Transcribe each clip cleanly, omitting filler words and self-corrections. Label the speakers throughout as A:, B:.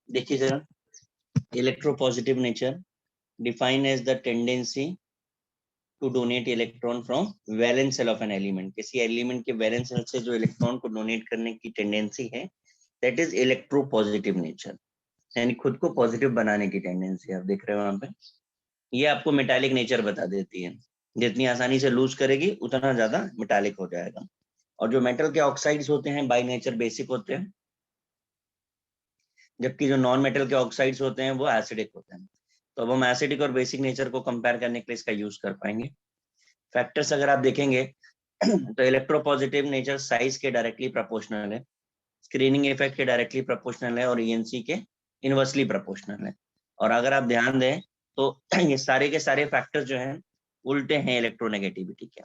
A: देखिए जरा, electropositive nature define as the tendency to donate electron from valence shell of an element. किसी element के valence shell से जो इलेक्ट्रॉन को डोनेट करने की टेंडेंसी है, दैट इज इलेक्ट्रोपॉजिटिव नेचर, यानी खुद को पॉजिटिव बनाने की टेंडेंसी। आप देख रहे हो वहां पे, ये आपको मेटालिक नेचर बता देती है। जितनी आसानी से लूज करेगी उतना ज्यादा मेटालिक हो जाएगा। और जो मेटल के ऑक्साइड्स होते हैं बाय नेचर बेसिक होते हैं, जबकि जो नॉन मेटल के ऑक्साइड्स होते हैं वो एसिडिक होते हैं। तो अब हम एसिडिक और बेसिक नेचर को कंपेयर करने के लिए इसका यूज कर पाएंगे। फैक्टर्स अगर आप देखेंगे तो इलेक्ट्रोपॉजिटिव नेचर साइज के डायरेक्टली प्रोपोर्शनल है, स्क्रीनिंग इफेक्ट के डायरेक्टली प्रोपोर्शनल है और ईएनसी के इनवर्सली प्रोपोर्शनल है। और अगर आप ध्यान दें तो ये सारे के सारे फैक्टर्स जो हैं उल्टे हैं इलेक्ट्रोनेगेटिविटी के।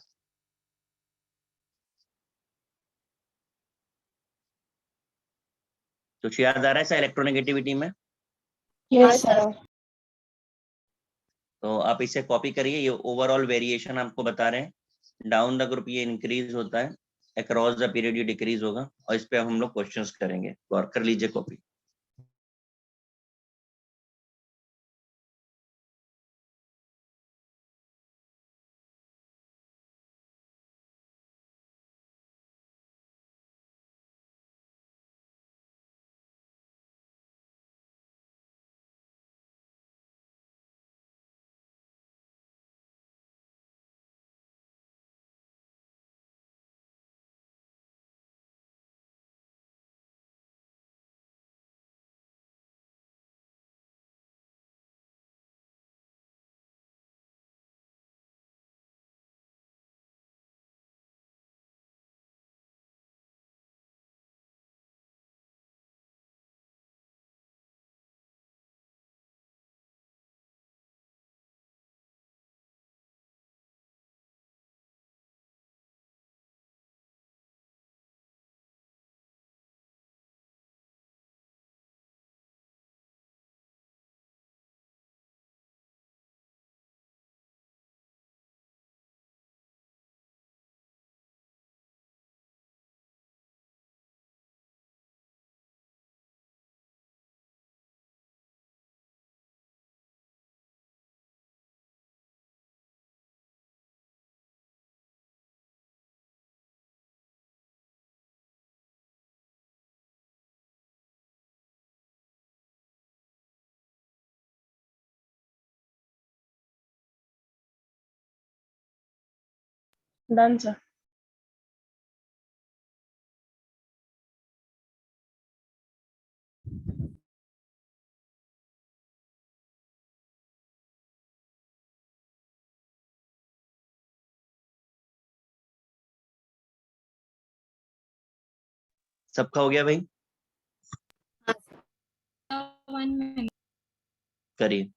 A: कुछ याद आ रहा है सर इलेक्ट्रोनेगेटिविटी में?
B: Yes sir.
A: तो आप इसे कॉपी करिए, ये ओवरऑल वेरिएशन आपको बता रहे हैं। डाउन द ग्रुप ये इंक्रीज होता है, अक्रॉस द पीरियड ये डिक्रीज होगा, और इस पे हम लोग क्वेश्चंस करेंगे। और कर लीजिए कॉपी।
B: Done sir.
A: सबका हो गया भाई? करिए।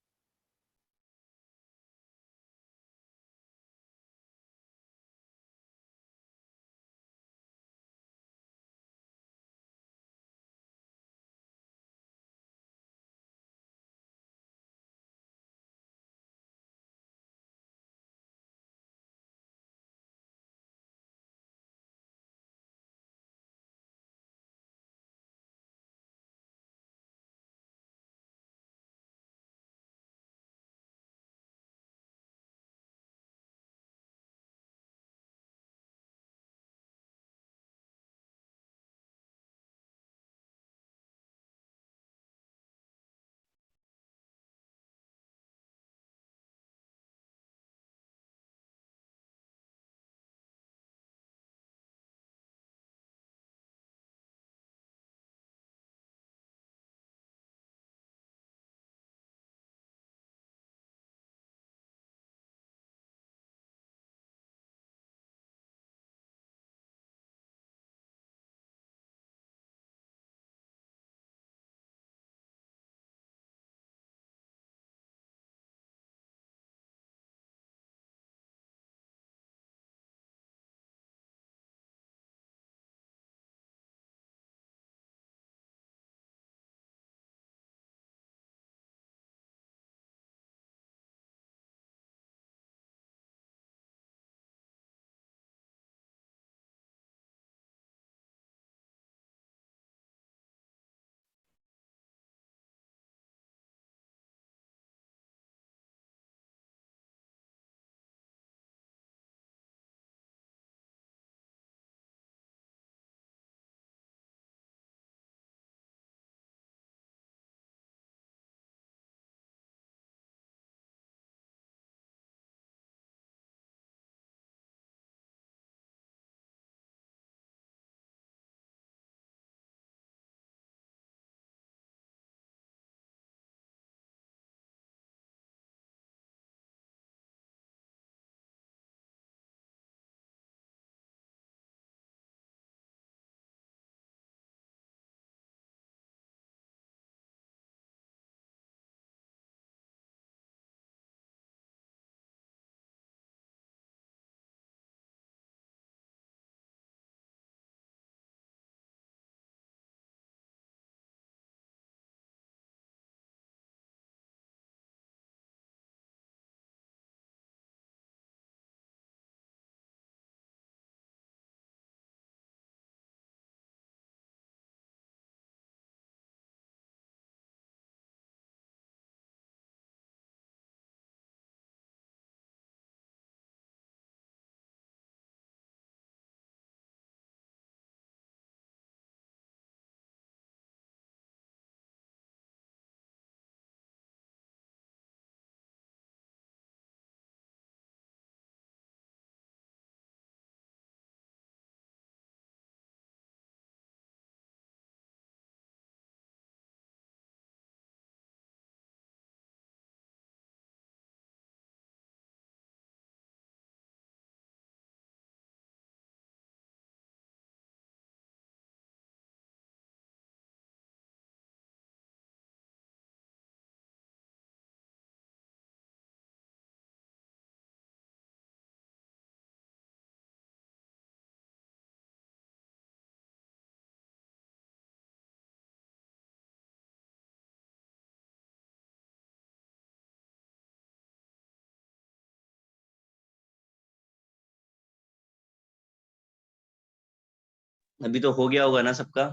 A: अभी तो हो गया होगा ना सबका?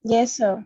B: Yes, sir.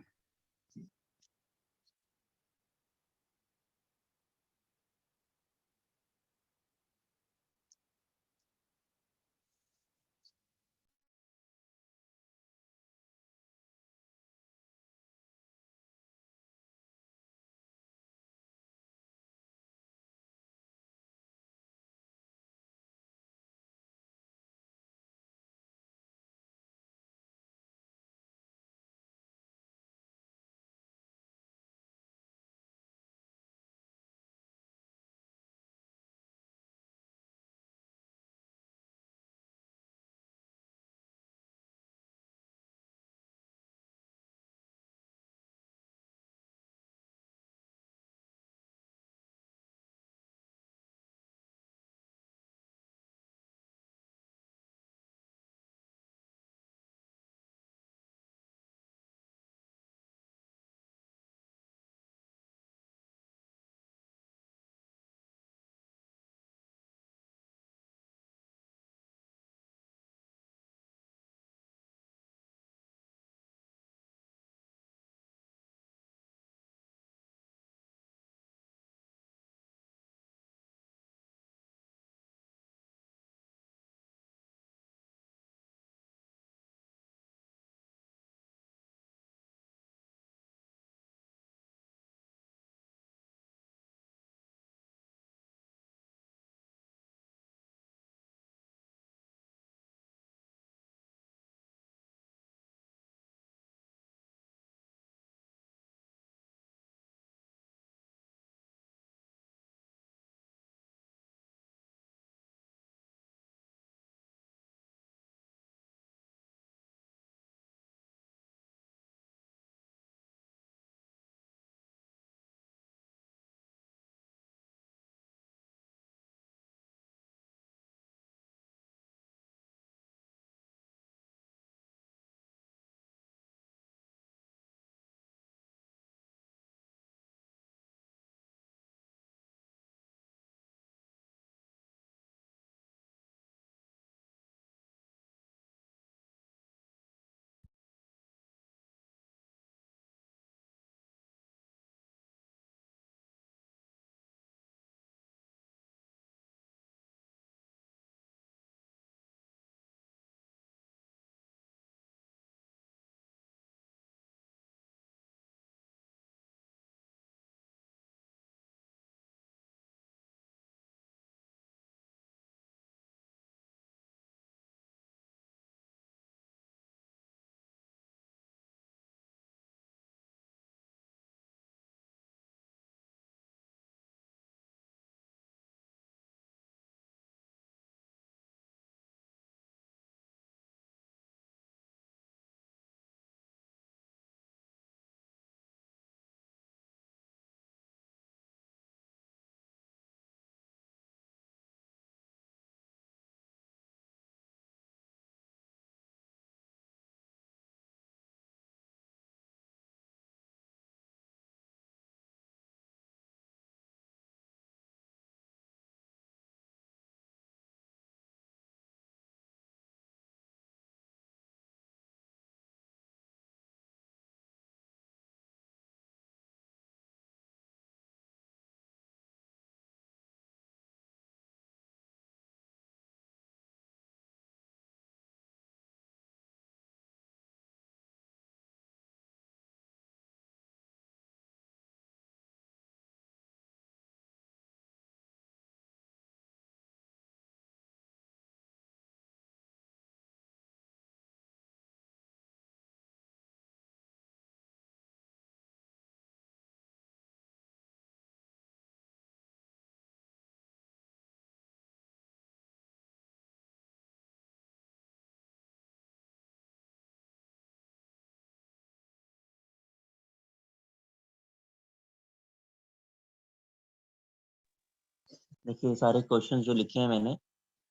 A: देखिए सारे क्वेश्चन जो लिखे हैं मैंने,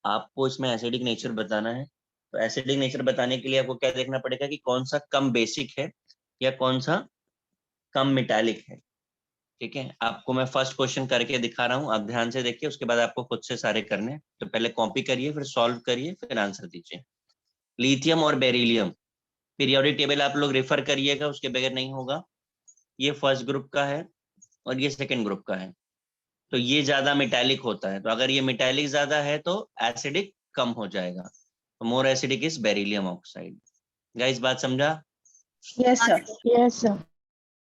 A: आपको इसमें एसिडिक नेचर बताना है। तो एसिडिक नेचर बताने के लिए आपको क्या देखना पड़ेगा कि कौन सा कम बेसिक है या कौन सा कम मेटालिक है। ठीक है, आपको मैं फर्स्ट क्वेश्चन करके दिखा रहा हूँ, आप ध्यान से देखिए, उसके बाद आपको खुद से सारे करने हैं। तो पहले कॉपी करिए, फिर सॉल्व करिए, फिर आंसर दीजिए। लिथियम और बेरिलियम, पीरियोडिक टेबल आप लोग रेफर करिएगा, उसके बगैर नहीं होगा। ये फर्स्ट ग्रुप का है और ये सेकंड ग्रुप का है। तो ये ज्यादा मेटालिक होता है, तो अगर ये मेटालिक ज्यादा है तो एसिडिक कम हो जाएगा, तो more acidic is beryllium oxide. Guys बात समझा?
B: Yes, sir.
C: Yes, sir.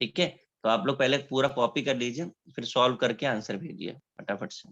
A: ठीक है, तो आप लोग पहले पूरा कॉपी कर लीजिए, फिर सॉल्व करके आंसर भेजिए फटाफट से।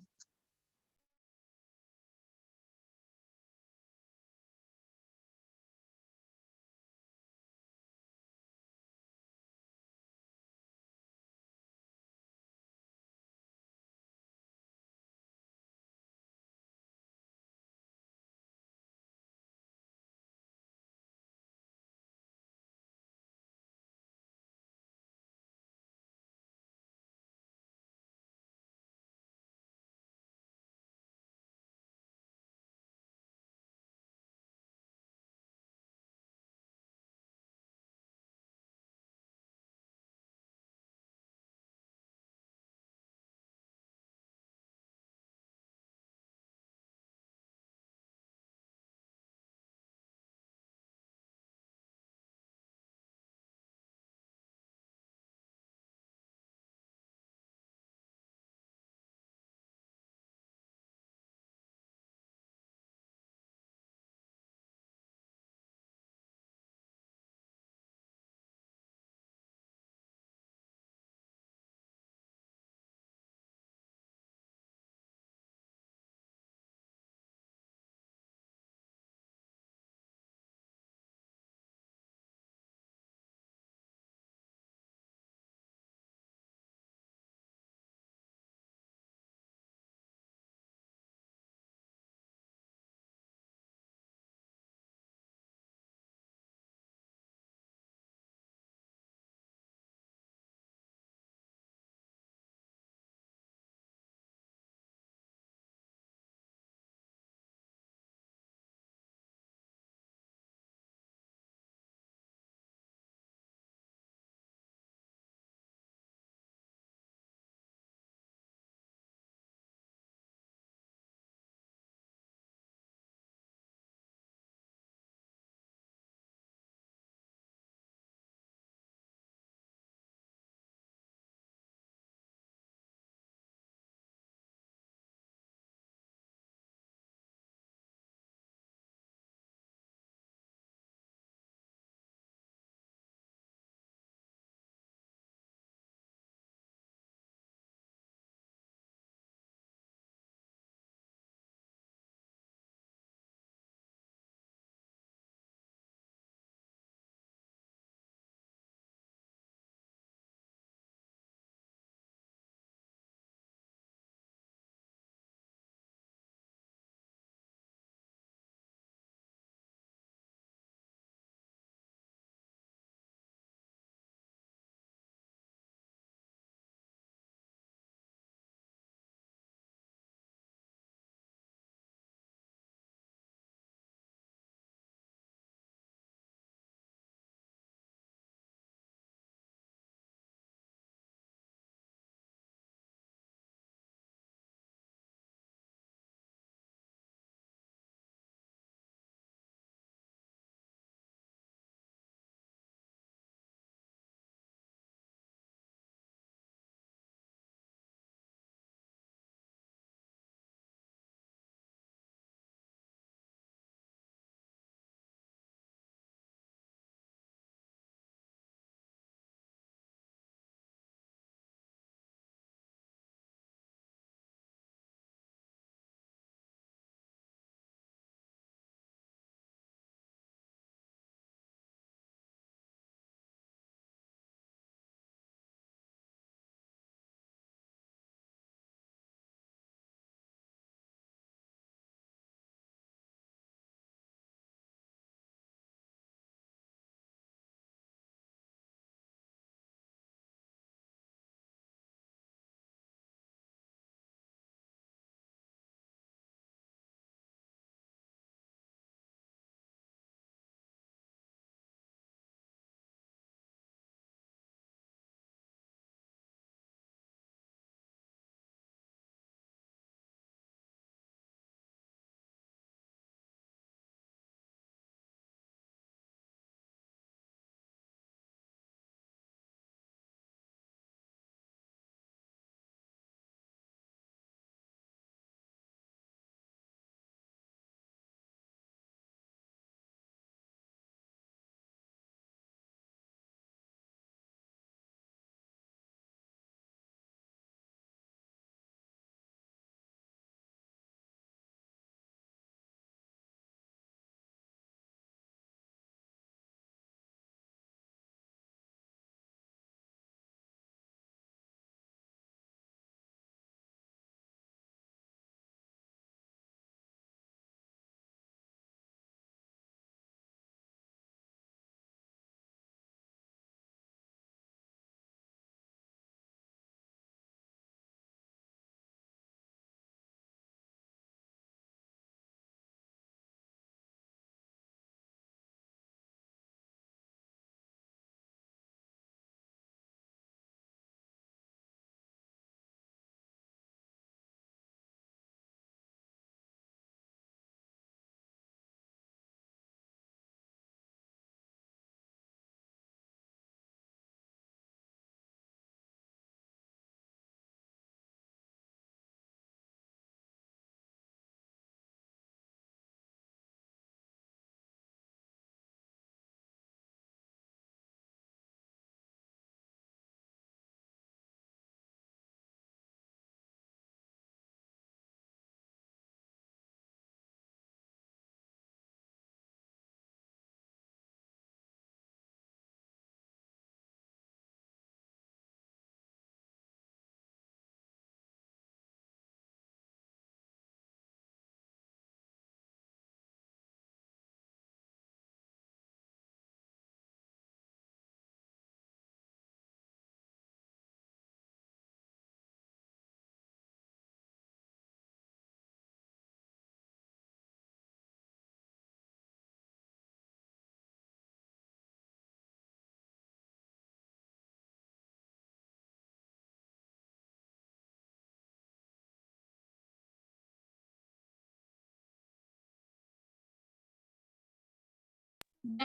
C: And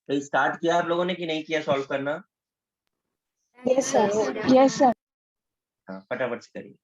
A: तो स्टार्ट किया आप लोगों ने कि नहीं किया सॉल्व करना?
B: Yes, sir. Yes, sir.
A: हाँ, फटाफट से करिए।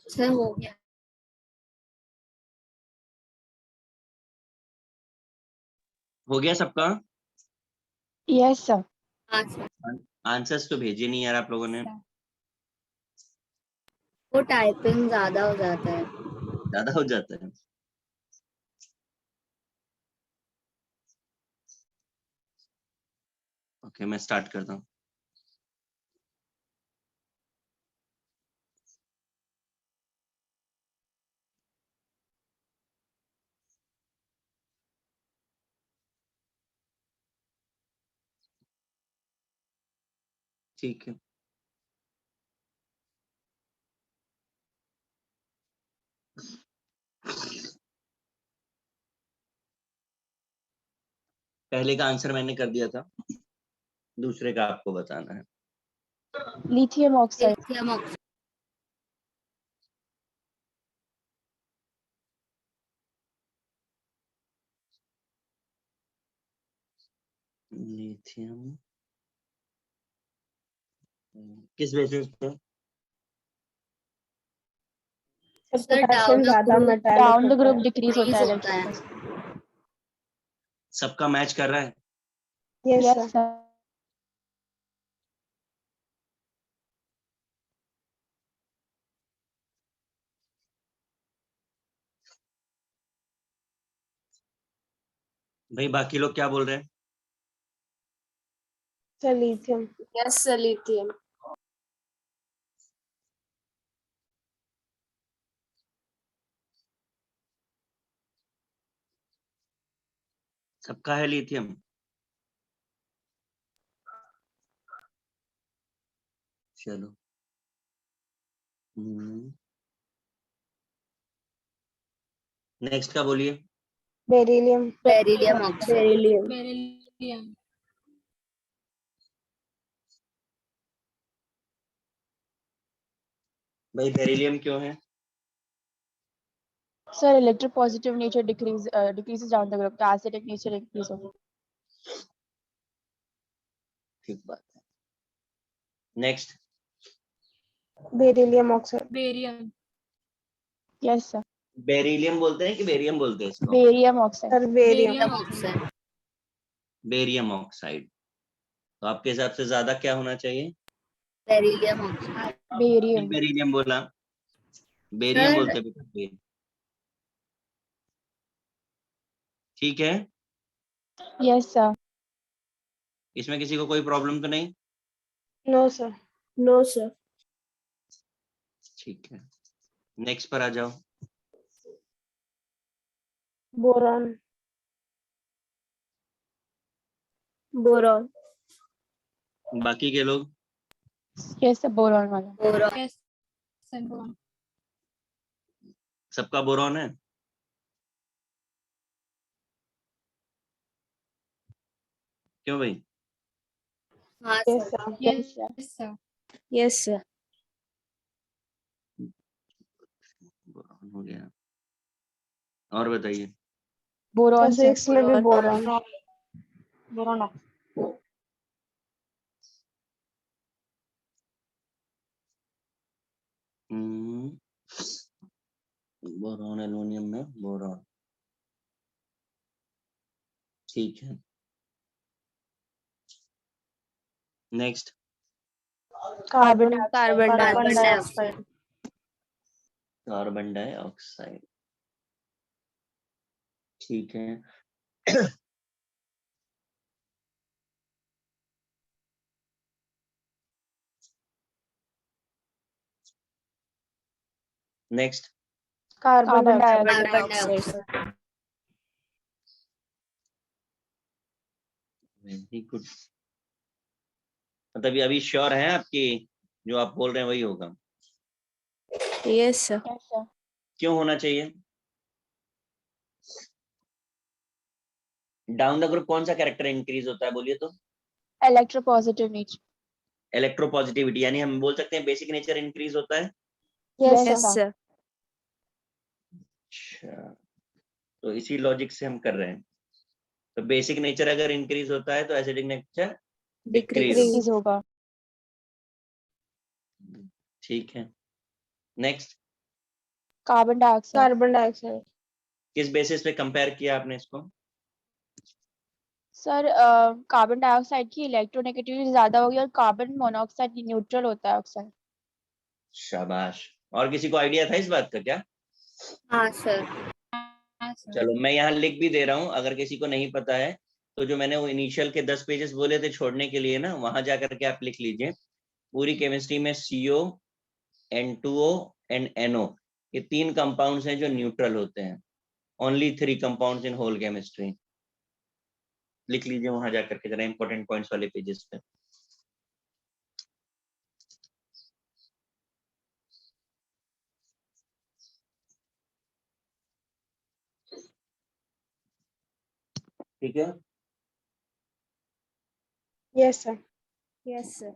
C: सर हो गया।
A: हो गया सबका?
B: Yes, sir.
C: हाँ सर,
A: आंसर्स तो भेजे नहीं यार आप लोगों ने।
C: वो टाइपिंग ज्यादा हो जाता है।
A: ज्यादा हो जाता है। ओके, मैं स्टार्ट करता हूँ। ठीक है, पहले का आंसर मैंने कर दिया था, दूसरे का आपको बताना है।
B: Lithium oxide.
C: Lithium oxide.
A: Lithium किस बेसिस पे?
C: Sir down
B: down the group decrease होता है
C: होता है।
B: इलेक्ट्रॉन।
A: सबका मैच कर रहा है?
B: Yes sir.
A: भाई बाकी लोग क्या बोल रहे हैं?
B: Sir lithium.
C: Yes sir lithium.
A: सबका है लिथियम? चलो, नेक्स्ट का बोलिए।
B: बेरिलियम।
C: Beryllium oxide.
B: बेरिलियम।
A: भाई बेरिलियम क्यों है?
B: Sir electropositive nature decreases down the group, acidic nature increase होता है।
A: ठीक बात है। Next.
B: Beryllium oxide. Barium. Yes sir.
A: Beryllium बोलते हैं कि बेरियम बोलते हैं इसको?
B: Barium oxide. Sir
C: beryllium oxide.
A: Barium oxide. तो आपके हिसाब से ज्यादा क्या होना चाहिए?
C: Beryllium oxide.
B: बेरियम।
A: बेरिलियम बोला, बेरियम
C: सर
A: बोलते हैं बेटा। ठीक है,
B: यस सर।
A: इसमें किसी को कोई प्रॉब्लम तो नहीं?
B: No sir. No sir.
A: ठीक है, नेक्स्ट पर आ जाओ।
B: बोरॉन। बोरॉन।
A: बाकी के लोग?
B: यस सर, बोरॉन वाला।
C: बोरॉन।
B: Yes sir, boron.
A: सबका बोरॉन है? क्यों भाई?
C: हाँ
B: yes
C: sir.
B: Sir. Yes sir. Yes sir.
A: Boron हो गया, और बताइए।
B: Boron sir. 6 में भी बोरॉन। बोरॉन।
A: बोरॉन, एल्युमिनियम में बोरॉन। ठीक है, next.
B: Carbon
C: dioxide.
A: Carbon dioxide. ठीक है, next.
B: Carbon
C: carbon
B: dioxide.
C: Dioxide.
A: Very good. मतलब ये अभी श्योर है आपकी, जो आप बोल रहे हैं वही होगा?
B: Yes sir.
A: क्यों होना चाहिए? डाउन द ग्रुप कौन सा कैरेक्टर इंक्रीज होता है, बोलिए तो?
B: Electropositive nature.
A: इलेक्ट्रोपॉजिटिविटी, यानी हम बोल सकते हैं बेसिक नेचर इंक्रीज होता है।
B: Yes sir.
A: अच्छा, तो इसी लॉजिक से हम कर रहे हैं। तो बेसिक नेचर अगर इंक्रीज होता है तो एसिडिक नेचर डिक्रीज।
B: डिक्रीज होगा।
A: ठीक है, नेक्स्ट।
B: Carbon dioxide.
A: किस बेसिस पे कंपेयर किया आपने इसको?
B: सर कार्बन डाइऑक्साइड की इलेक्ट्रोनेगेटिविटी ज्यादा होगी और कार्बन मोनोऑक्साइड न्यूट्रल होता है ऑक्साइड।
A: शाबाश। और किसी को आइडिया था इस बात का क्या?
C: हाँ सर।
A: चलो मैं यहाँ लिख भी दे रहा हूँ, अगर किसी को नहीं पता है तो जो मैंने वो इनिशियल के 10 पेजेस बोले थे छोड़ने के लिए ना, वहां जा करके आप लिख लीजिए। पूरी केमिस्ट्री में CO, N2O एंड NO, ये 3 कंपाउंड्स हैं जो न्यूट्रल होते हैं। Only 3 compounds in whole chemistry. लिख लीजिए वहां जाकर के जरा इंपॉर्टेंट पॉइंट्स वाले पेजेस पे। ठीक है।
B: Yes sir.
C: Yes sir.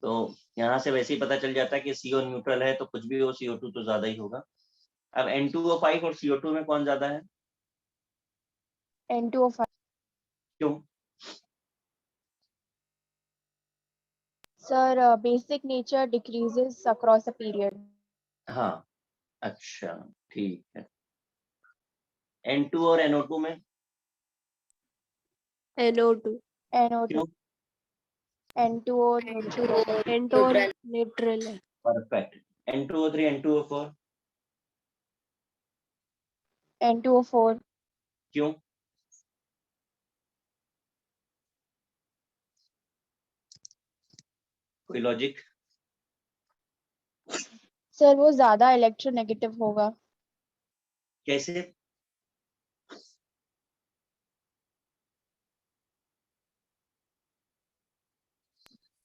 A: तो यहाँ से वैसे ही पता चल जाता है कि CO न्यूट्रल है तो कुछ भी हो CO2 तो ज्यादा ही होगा। अब N2O5 और CO2 में कौन ज्यादा है?
B: N2O5
A: क्यों?
B: Sir basic nature decreases across a period.
A: हाँ, अच्छा, ठीक है। N2 और NO2 में
C: NO2
B: NO2
A: क्यों?
B: N2O neutral होगा।
C: न्यूट्रल न्यूट्रल है।
A: परफेक्ट। N2O3 N2O4
B: N2O4
A: क्यों? कोई लॉजिक?
B: सर वो ज्यादा इलेक्ट्रोनेगेटिव होगा।
A: कैसे?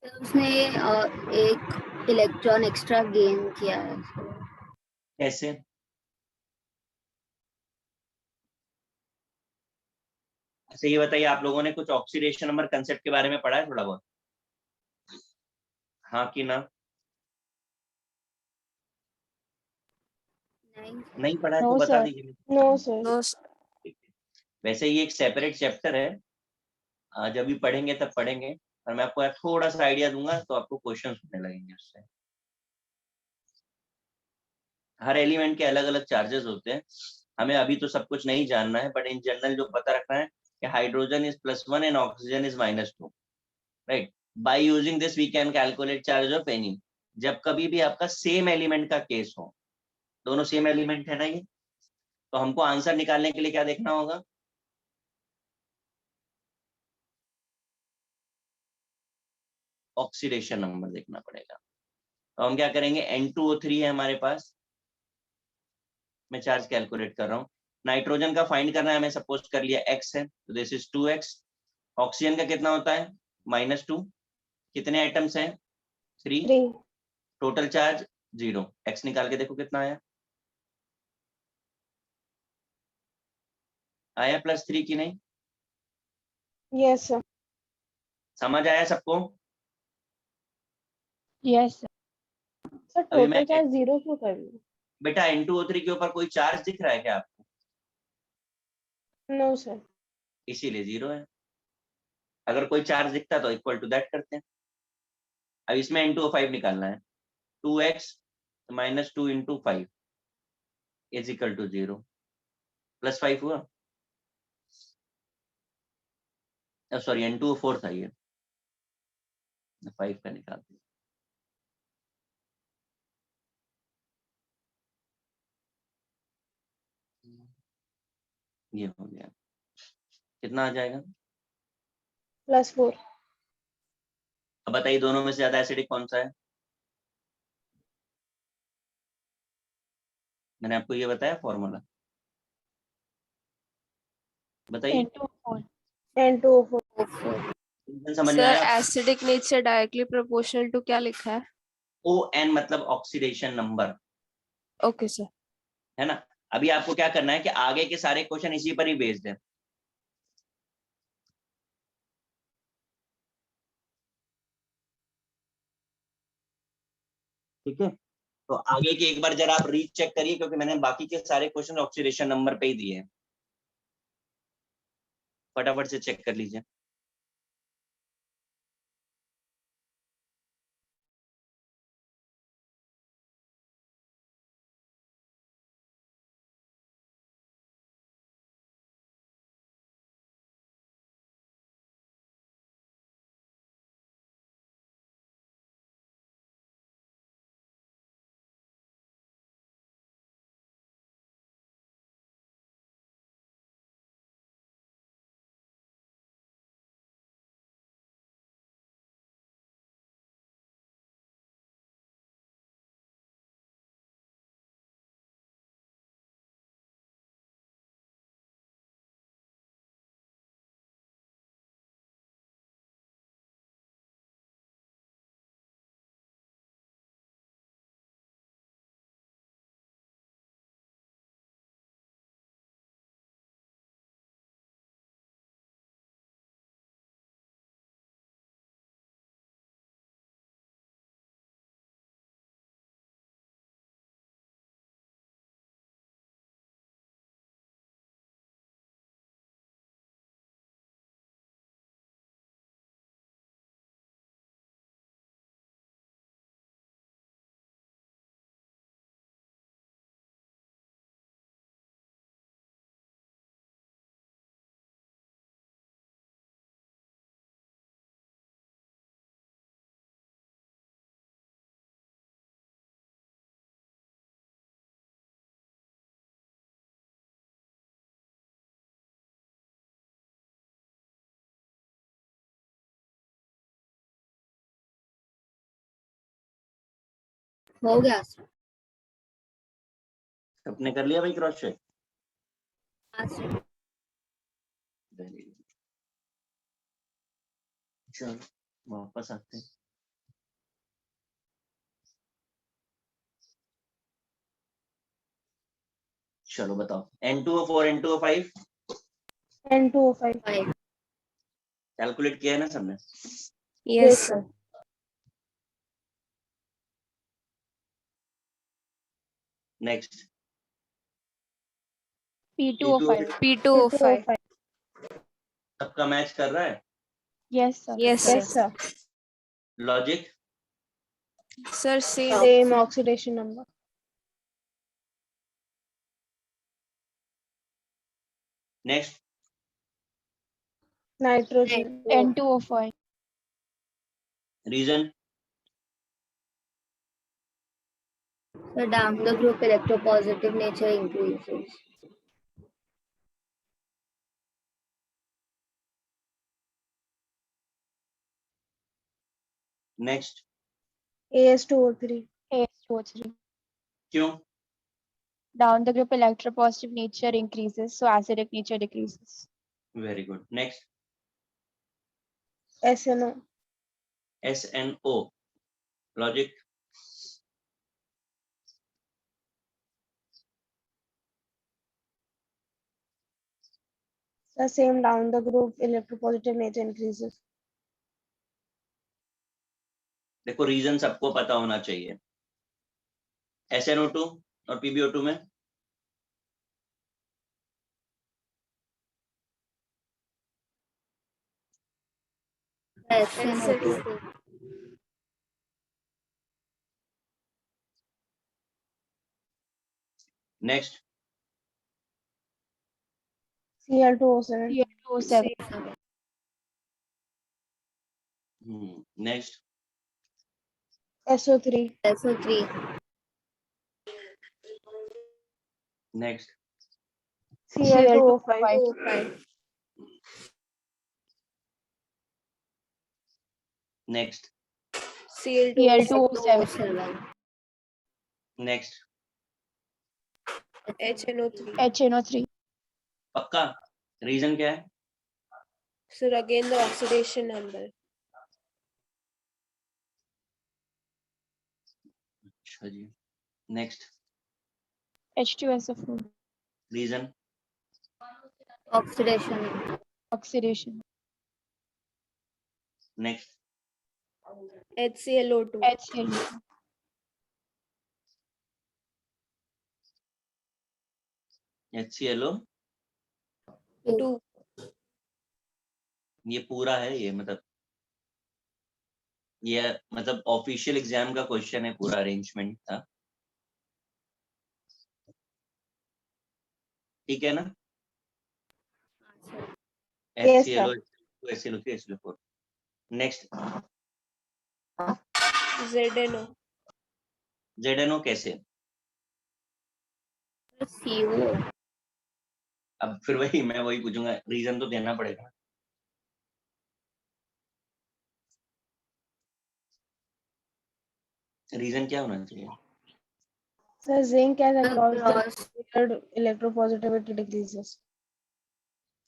C: सर उसने एक इलेक्ट्रॉन एक्स्ट्रा गेन किया है।
A: कैसे? अच्छा ये बताइए, आप लोगों ने कुछ ऑक्सीडेशन नंबर कंसेप्ट के बारे में पढ़ा है थोड़ा बहुत? हाँ कि ना? नहीं पढ़ा है तो
B: नो
A: बता
B: सर।
A: दीजिए।
B: No sir.
C: नो
A: वैसे ये एक सेपरेट चैप्टर है, जब भी पढ़ेंगे तब पढ़ेंगे, और मैं आपको थोड़ा सा आइडिया दूंगा तो आपको क्वेश्चन होने लगेंगे उससे। हर एलिमेंट के अलग अलग चार्जेस होते हैं, हमें अभी तो सब कुछ नहीं जानना है, बट इन जनरल जो पता रखना है कि hydrogen is +1 and oxygen is -2, right. By using this we can calculate charge of any. जब कभी भी आपका सेम एलिमेंट का केस हो, दोनों सेम एलिमेंट है ना ये, तो हमको आंसर निकालने के लिए क्या देखना होगा? ऑक्सीडेशन नंबर देखना पड़ेगा। तो हम क्या करेंगे, N2O3 है हमारे पास, मैं चार्ज कैलकुलेट कर रहा हूँ। नाइट्रोजन का फाइंड करना है हमें, सपोज कर लिया X है तो दिस इज 2X। ऑक्सीजन का कितना होता है? -2। कितने आइटम्स हैं? 3।
B: 3
A: टोटल चार्ज 0। X निकाल के देखो कितना आया, आया +3 की नहीं?
B: Yes sir.
A: समझ आया सबको?
B: Yes sir. सर
A: अभी मैं
B: टोटल चार्ज 0 क्यों कर ली?
A: बेटा N2O3 के ऊपर कोई चार्ज दिख रहा है क्या आपको?
B: No sir.
A: इसीलिए 0 है। अगर कोई चार्ज दिखता तो इक्वल टू दैट करते हैं। अब इसमें N2O5 निकालना है, 2X -2 × 5 इज इक्वल टू 0, +5 हुआ। सॉरी N2O4 था ये, 5 का निकाल दिया। ये हो गया, कितना आ जाएगा?
B: +4
A: अब बताइए दोनों में से ज्यादा एसिडिक कौन सा है? मैंने आपको ये बताया फॉर्मूला, बताइए।
B: N2O4 N2O4
A: समझ में
C: सर
A: आया?
C: Acidic nature directly proportional to क्या लिखा है?
A: ON मतलब ऑक्सीडेशन नंबर,
C: ओके सर।
A: है ना। अभी आपको क्या करना है कि आगे के सारे क्वेश्चन इसी पर ही बेस्ड है। ठीक है, तो आगे के एक बार जरा आप रीच चेक करिए, क्योंकि मैंने बाकी के सारे क्वेश्चन ऑक्सीडेशन नंबर पे ही दिए हैं, फटाफट से चेक कर लीजिए।
C: हो गया सर।
A: सबने कर लिया भाई क्रॉस चेक?
C: हाँ सर।
A: Very good. चलो वापस आते हैं। चलो बताओ, N2O4 N2O5
B: N2O5.
C: 5.
A: कैलकुलेट किया है ना सबने?
C: Yes sir.
A: Next
B: P2O5.
C: P2O5.
A: सबका मैच कर रहा है?
B: Yes sir.
C: Yes sir.
A: Logic
C: Sir same.
B: Same oxidation number.
A: Next
B: Nitrogen. N2O5.
A: Reason
C: So down the group electropositive nature increases.
A: Next
B: AS2O3. AS2O3.
A: क्यों?
B: Down the group electropositive nature increases, so acidic nature decreases.
A: Very good. Next
B: SNO.
A: SNO logic
B: The same down the group electropositive nature increases.
A: देखो reason सबको पता होना चाहिए। SNO2 और PbO2 में
C: SNO2.
A: Next
B: Cl2O7. Cl2O7.
A: Next
B: SO3.
C: SO3.
A: Next
B: Cl2O5.
A: Next
B: Cl2O7.
A: Next
C: HNO3.
B: HNO3.
A: पक्का? Reason क्या है?
C: Sir again the oxidation number.
A: अच्छा जी। Next
B: H2SO4.
A: Reason
C: Oxidation.
B: Oxidation.
A: Next
C: HClO2.
B: HCl2.
A: HClO
C: 2.
A: ये पूरा है, ये मतलब ये मतलब ऑफिशियल एग्जाम का क्वेश्चन है, पूरा अरेंजमेंट था, ठीक है ना?
B: Yes, sir.
A: HClO HClO3 HClO4। Next
C: ZNO.
A: ZNO कैसे?
C: CO.
A: अब फिर वही मैं वही पूछूंगा, रीजन तो देना पड़ेगा। रीजन क्या होना चाहिए?
B: Sir, zinc as across the
C: Across.
B: metered electropositivity decreases.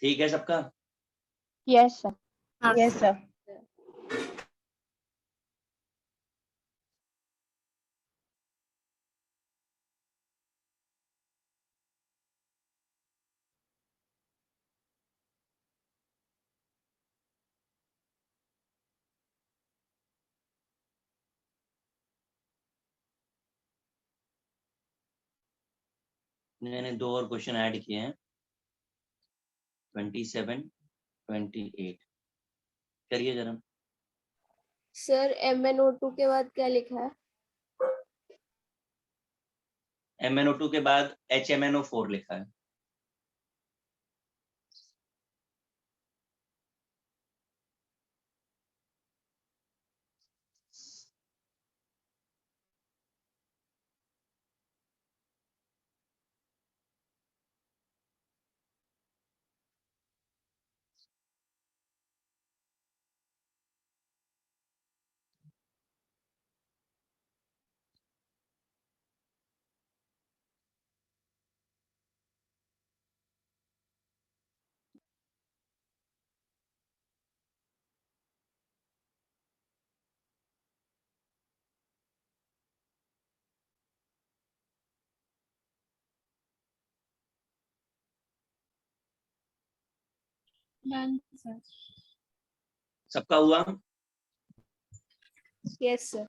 A: ठीक है सबका?
B: Yes, sir.
C: हाँ,
B: Yes, sir.
A: मैंने 2 और क्वेश्चन ऐड किए हैं, 27 28 करिए जरा।
C: सर MnO2 के बाद क्या लिखा है?
A: MnO2 के बाद HMnO4 लिखा है।
D: Done, sir.
A: सबका हुआ?
D: Yes, sir.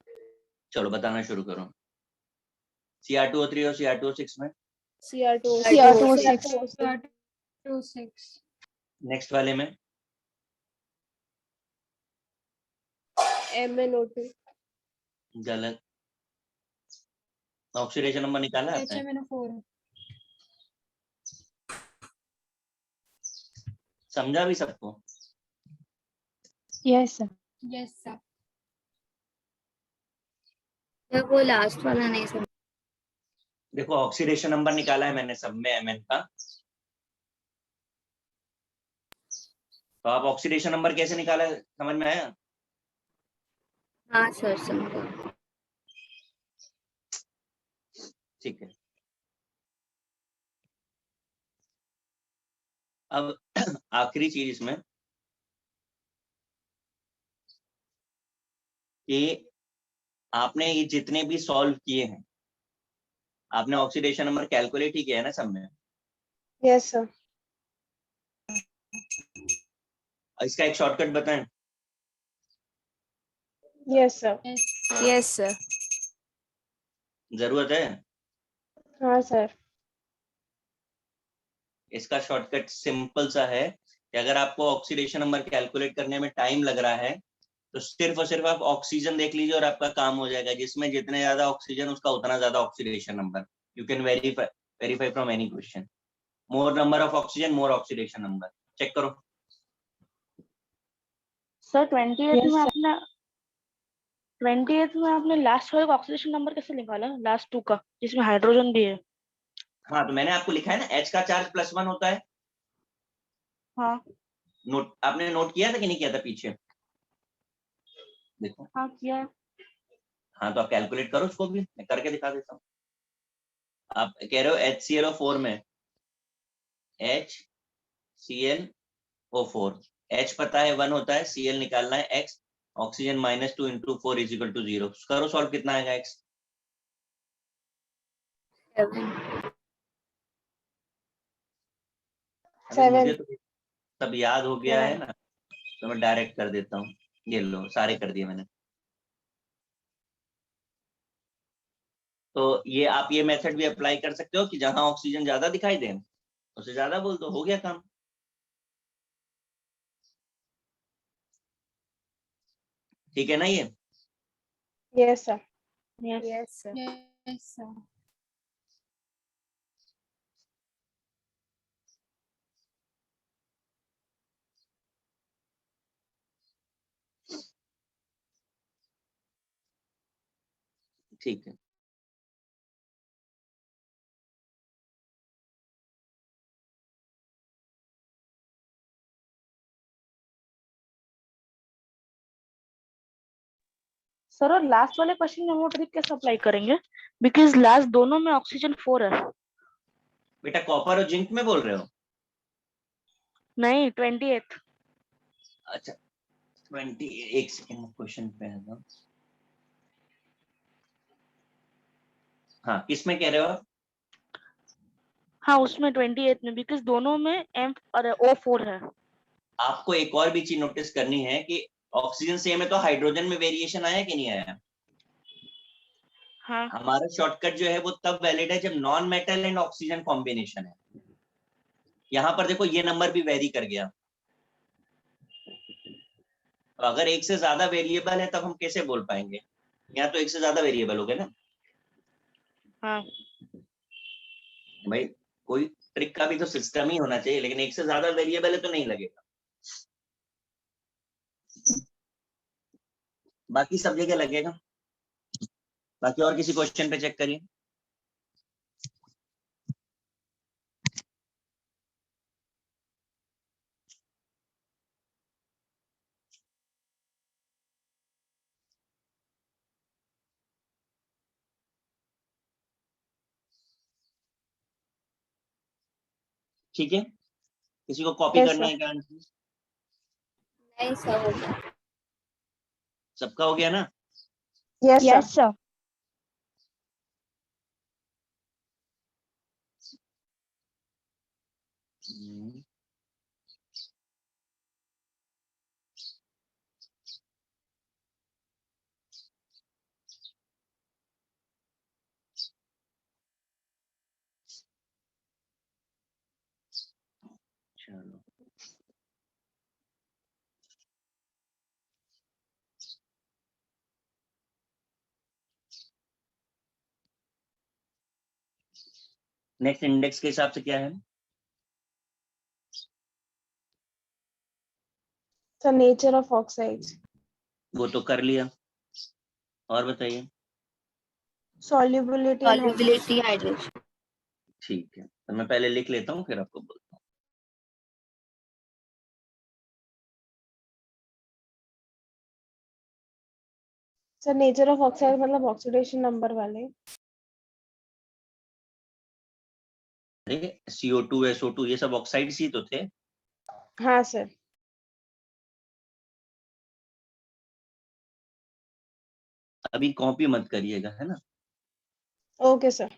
A: चलो बताना शुरू करो। Cr2O3 और Cr2O6 में
D: CR2O6.
A: नेक्स्ट वाले में
D: MnO2.
A: गलत। ऑक्सीडेशन नंबर निकाला आपने?
D: HMnO4.
A: समझा भी सबको?
B: Yes sir.
D: Yes, sir.
C: मैं वो लास्ट वाला नहीं समझ।
A: देखो ऑक्सीडेशन नंबर निकाला है मैंने सब में Mn का, तो आप ऑक्सीडेशन नंबर कैसे निकाला है, समझ में आया?
C: हाँ सर समझा।
A: ठीक है। अब आखिरी चीज इसमें कि आपने ये जितने भी सॉल्व किए हैं, आपने ऑक्सीडेशन नंबर कैलकुलेट ही किया है ना सब में?
B: Yes sir.
A: इसका एक शॉर्टकट बताएं।
B: Yes sir.
D: Yes, sir.
A: जरूरत है?
B: हाँ सर।
A: इसका शॉर्टकट सिंपल सा है कि अगर आपको ऑक्सीडेशन नंबर कैलकुलेट करने में टाइम लग रहा है तो सिर्फ और सिर्फ आप ऑक्सीजन देख लीजिए और आपका काम हो जाएगा। जिसमें जितने ज्यादा ऑक्सीजन उसका उतना ज्यादा oxidation number. You can verify from any question. More number of oxygen more oxidation number. Check करो।
E: सर 28 में आपने लास्ट वाले का ऑक्सीडेशन नंबर कैसे निकाला, लास्ट 2 का जिसमें हाइड्रोजन भी है?
A: हाँ तो मैंने आपको लिखा है ना, H का चार्ज +1 होता है।
E: हाँ
A: नोट आपने नोट किया था कि नहीं किया था पीछे? देखो।
E: हाँ किया है।
A: हाँ तो आप कैलकुलेट करो उसको भी, मैं करके दिखा देता हूँ। आप कह रहे हो HClO4 में HClO4, H पता है 1 होता है, Cl निकालना है X, ऑक्सीजन -2 × 4 = 0। करो सॉल्व, कितना आएगा X?
C: 7।
A: मुझे तो सब याद हो गया है ना, तो मैं डायरेक्ट कर देता हूँ। ये लो सारे कर दिए मैंने। तो ये आप ये मेथड भी अप्लाई कर सकते हो कि जहां ऑक्सीजन ज्यादा दिखाई दे उसे ज्यादा बोल दो, हो गया काम। ठीक है ना ये?
B: Yes sir.
D: Yes, sir. Yes, sir.
A: ठीक है।
E: सर और लास्ट वाले क्वेश्चन में वो ट्रिक कैसे अप्लाई करेंगे, बिकॉज लास्ट दोनों में ऑक्सीजन 4 है।
A: बेटा कॉपर और जिंक में बोल रहे हो?
E: नहीं 28।
A: अच्छा 20, एक सेकेंड क्वेश्चन पे है ना। हाँ किस में कह रहे हो आप?
E: हाँ उसमें 28 में, बिकॉज दोनों में M और O4 है।
A: आपको एक और भी चीज नोटिस करनी है कि ऑक्सीजन सेम है तो हाइड्रोजन में वेरिएशन आया कि नहीं आया?
E: हाँ
A: हमारा शॉर्टकट जो है वो तब वैलिड है जब non metal and oxygen combination है। यहाँ पर देखो ये नंबर भी वेरी कर गया, तो अगर एक से ज्यादा वेरिएबल है तब हम कैसे बोल पाएंगे? यहाँ तो एक से ज्यादा वेरिएबल हो गए ना
E: हाँ।
A: भाई, कोई ट्रिक का भी तो सिस्टम ही होना चाहिए, लेकिन एक से ज्यादा वेरिएबल है तो नहीं लगेगा। बाकी सब जगह लगेगा। बाकी और किसी क्वेश्चन पे चेक करिए। ठीक है, किसी को कॉपी
B: Yes,
A: करना
B: sir.
A: है क्या आंसर?
C: नहीं सर हो गया।
A: सबका हो गया ना?
B: Yes sir. Yes sir.
A: Hmm, next index के हिसाब से क्या है?
E: सर नेचर ऑफ ऑक्साइड्स,
A: वो तो कर लिया, और बताइए।
E: Solubility and
C: Solubility, hydration.
A: ठीक है, तो मैं पहले लिख लेता हूँ फिर आपको बोलता हूँ।
E: सर नेचर ऑफ ऑक्साइड मतलब ऑक्सीडेशन नंबर वाले।
A: अरे CO2 SO2 ये सब ऑक्साइड्स ही तो थे।
E: हाँ सर।
A: अभी कॉपी मत करिएगा, है ना।
E: Okay sir.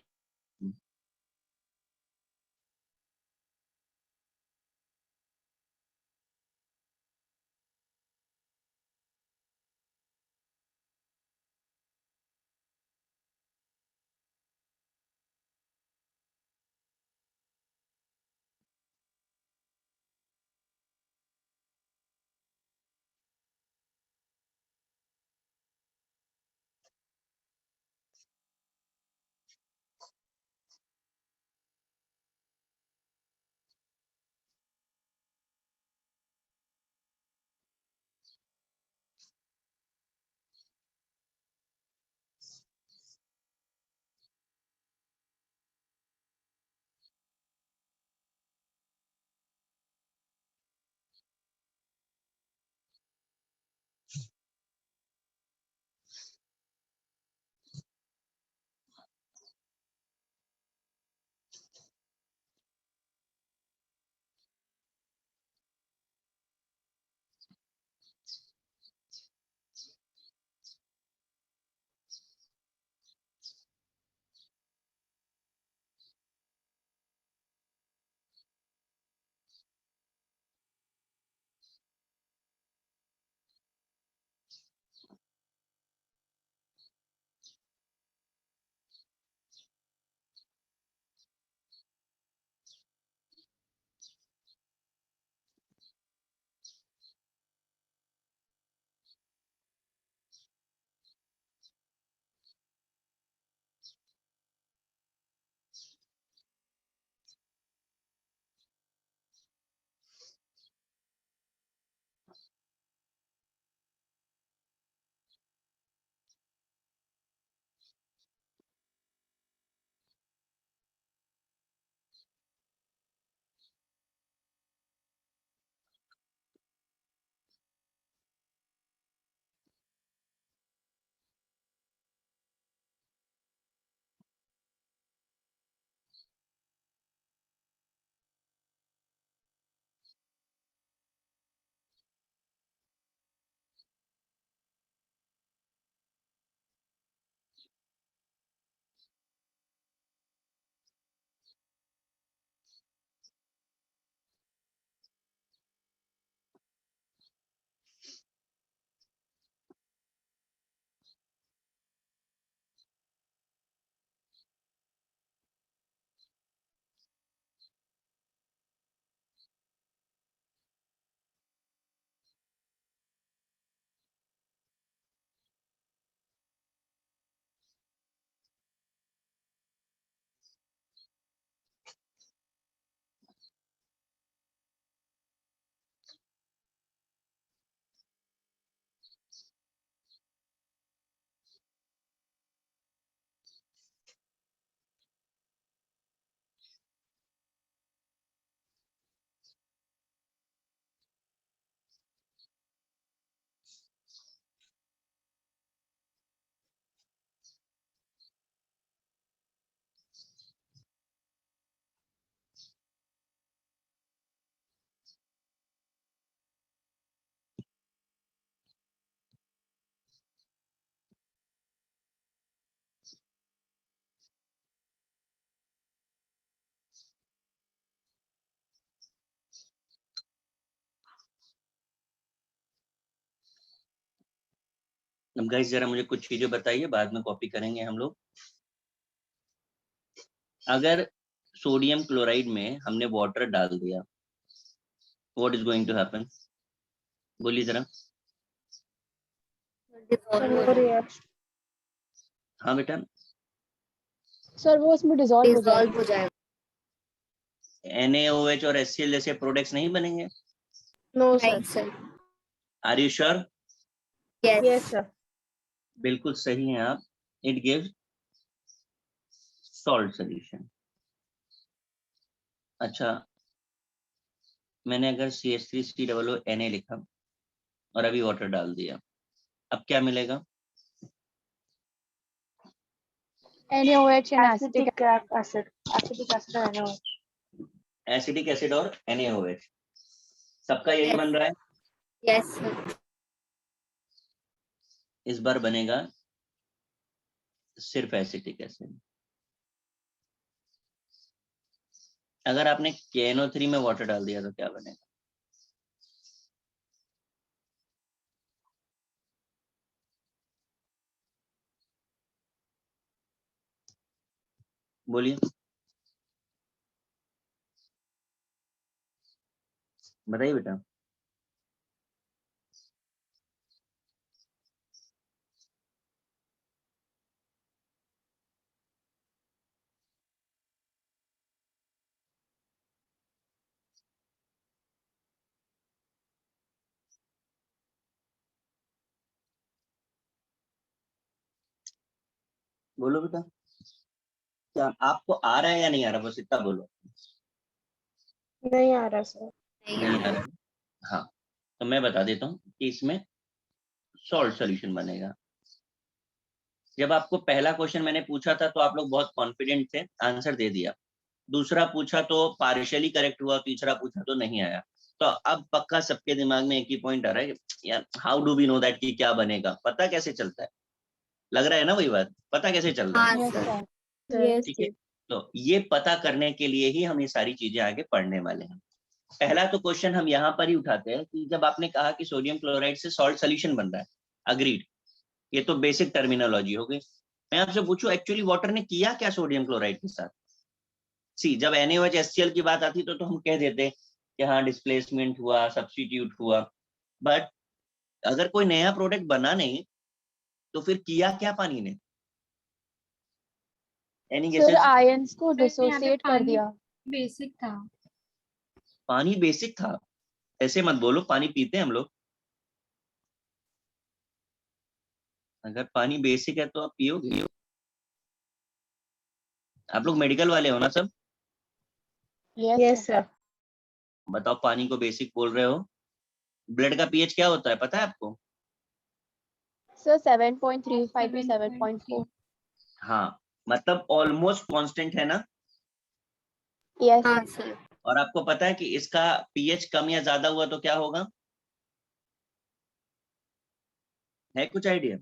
A: अब गाइस जरा मुझे कुछ चीजें बताइए, बाद में कॉपी करेंगे हम लोग। अगर सोडियम क्लोराइड में हमने वाटर डाल दिया, what is going to happen? बोलिए जरा।
C: Dissolve हो जाएगा.
A: हाँ बेटा,
B: सर वो उसमें डिसॉल्व हो
C: Dissolve
B: जाएगा।
C: हो जाएगा.
A: NaOH और HCl जैसे प्रोडक्ट्स नहीं बनेंगे?
E: No
C: Right,
E: sir.
C: sir.
A: Are you sure?
C: Yes.
E: Yes sir.
A: बिल्कुल सही हैं आप। It gives salt solution. अच्छा, मैंने अगर CH3COO Na लिखा और अभी वाटर डाल दिया, अब क्या मिलेगा?
B: NaOH and acetic
E: acetic acid, acetic acid है ना।
A: एसिडिक एसिड और NaOH, सबका यही
C: Yes.
A: बन रहा है।
C: Yes, sir.
A: इस बार बनेगा सिर्फ एसिटिक एसिड। अगर आपने KNO3 में वाटर डाल दिया तो क्या बनेगा? बोलिए, बताइए बेटा। बोलो बेटा, क्या आपको आ रहा है या नहीं आ रहा? बस इतना बोलो।
E: नहीं आ रहा सर।
A: नहीं आ रहा है? हाँ, तो मैं बता देता हूँ कि इसमें सॉल्ट सॉल्यूशन बनेगा। जब आपको पहला क्वेश्चन मैंने पूछा था तो आप लोग बहुत कॉन्फिडेंट थे, आंसर दे दिया। दूसरा पूछा तो पार्शियली करेक्ट हुआ, तीसरा पूछा तो नहीं आया। तो अब पक्का सबके दिमाग में एक ही पॉइंट आ रहा है, यार how do we know that कि क्या बनेगा? पता कैसे चलता है? लग रहा है ना वही बात, पता कैसे चल रहा है?
C: हाँ,
B: yes
C: sir.
B: sir
E: यस
A: ठीक है, तो ये पता करने के लिए ही हम ये सारी चीजें आगे पढ़ने वाले हैं। पहला तो क्वेश्चन हम यहाँ पर ही उठाते हैं कि जब आपने कहा कि सोडियम क्लोराइड से सॉल्ट सोल्यूशन बन रहा है, अग्रीड, ये तो बेसिक टर्मिनोलॉजी हो गई। मैं आपसे पूछूं एक्चुअली वाटर ने किया क्या सोडियम क्लोराइड के साथ? सी, जब NaOH HCl की बात आती तो हम कह देते कि हाँ डिस्प्लेसमेंट हुआ, सब्स्टिट्यूट हुआ, बट अगर कोई नया प्रोडक्ट बना नहीं तो फिर किया क्या पानी ने? Any
B: sir
A: guesses?
B: ions को
D: Sir, यहाँ पे
B: dissociate कर
D: पानी
B: दिया।
D: बेसिक था।
A: पानी बेसिक था? ऐसे मत बोलो, पानी पीते हैं हम लोग। अगर पानी बेसिक है तो आप पियोगे। आप लोग मेडिकल वाले हो ना सब?
B: yes
E: yes
B: sir
E: sir.
A: बताओ, पानी को बेसिक बोल रहे हो। ब्लड का पीएच क्या होता है पता है आपको?
B: sir 7.35 to 7.4
A: हाँ, मतलब ऑलमोस्ट कांस्टेंट है ना?
B: yes
C: हाँ, sir.
A: और आपको पता है कि इसका पीएच कम या ज्यादा हुआ तो क्या होगा? है कुछ आइडिया?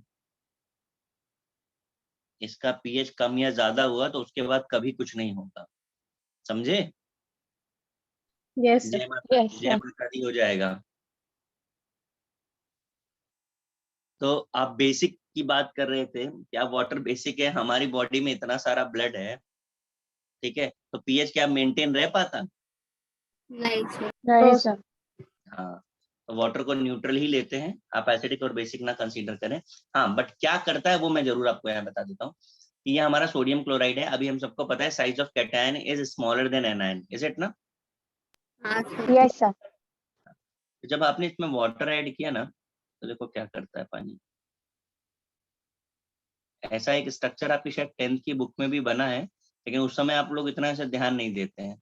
A: इसका पीएच कम या ज्यादा हुआ तो उसके बाद कभी कुछ नहीं होगा, समझे?
E: यस
A: जय
E: सर।
A: माता,
B: yes
A: जय
B: sir
A: माता दी हो जाएगा। तो आप बेसिक की बात कर रहे थे, क्या वाटर बेसिक है? हमारी बॉडी में इतना सारा ब्लड है, ठीक है, तो पीएच क्या मेंटेन रह पाता?
C: नहीं, sir.
B: नहीं sir
A: हाँ, तो वाटर को न्यूट्रल ही लेते हैं, आप एसिडिक और बेसिक ना कंसीडर करें। हाँ, बट क्या करता है वो मैं जरूर आपको यहाँ बता देता हूँ कि ये हमारा सोडियम क्लोराइड है। अभी हम सबको पता है size of cation is smaller than anion, is it ना?
C: हाँ, sir.
B: yes sir
A: तो जब आपने इसमें वाटर ऐड किया ना, तो देखो क्या करता है पानी। ऐसा एक स्ट्रक्चर आपकी शायद 10th की बुक में भी बना है, लेकिन उस समय आप लोग इतना ऐसा ध्यान नहीं देते हैं।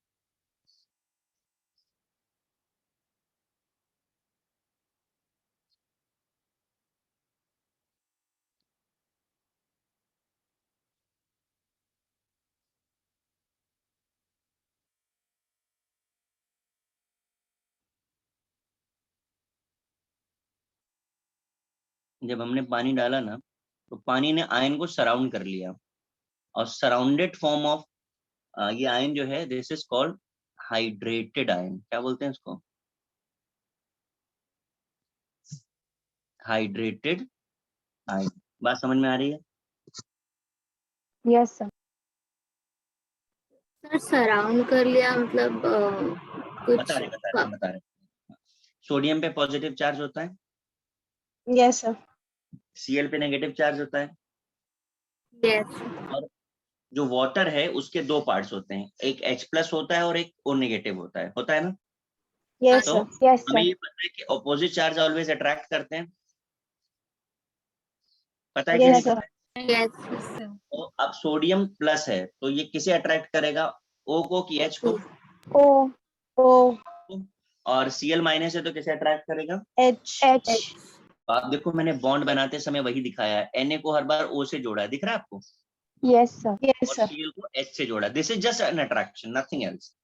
A: जब हमने पानी डाला ना, तो पानी ने आयन को सराउंड कर लिया, और सराउंडेड फॉर्म ऑफ ये आयन जो है, this is called hydrated ion. क्या बोलते हैं इसको? Hydrated ion. बात समझ में आ रही है?
B: yes sir
C: Sir, surround कर लिया मतलब कुछ
A: बता रहे। सोडियम पे पॉजिटिव चार्ज होता है,
E: यस सर।
A: Cl पे नेगेटिव चार्ज होता है,
C: yes,
A: और जो वाटर है उसके दो पार्ट्स होते हैं, एक H+ होता है और एक O नेगेटिव होता है ना?
B: Yes,
A: तो
B: sir. Yes,
A: हमें
B: sir.
A: ये पता है कि ऑपोजिट चार्ज ऑलवेज अट्रैक्ट करते हैं, पता है कि
B: Yes,
A: नहीं
B: sir.
A: पता है?
C: Yes.
D: Yes, sir.
A: तो अब सोडियम प्लस है तो ये किसे अट्रैक्ट करेगा, O को कि H को?
B: O, O,
A: और Cl माइनस है तो किसे अट्रैक्ट करेगा?
B: H.
A: तो आप देखो मैंने बॉन्ड बनाते समय वही दिखाया है, Na को हर बार O से जोड़ा है, दिख रहा है आपको?
B: Yes, sir. Yes,
A: और
B: sir.
A: Cl को H से जोड़ा। This is just an attraction, nothing else.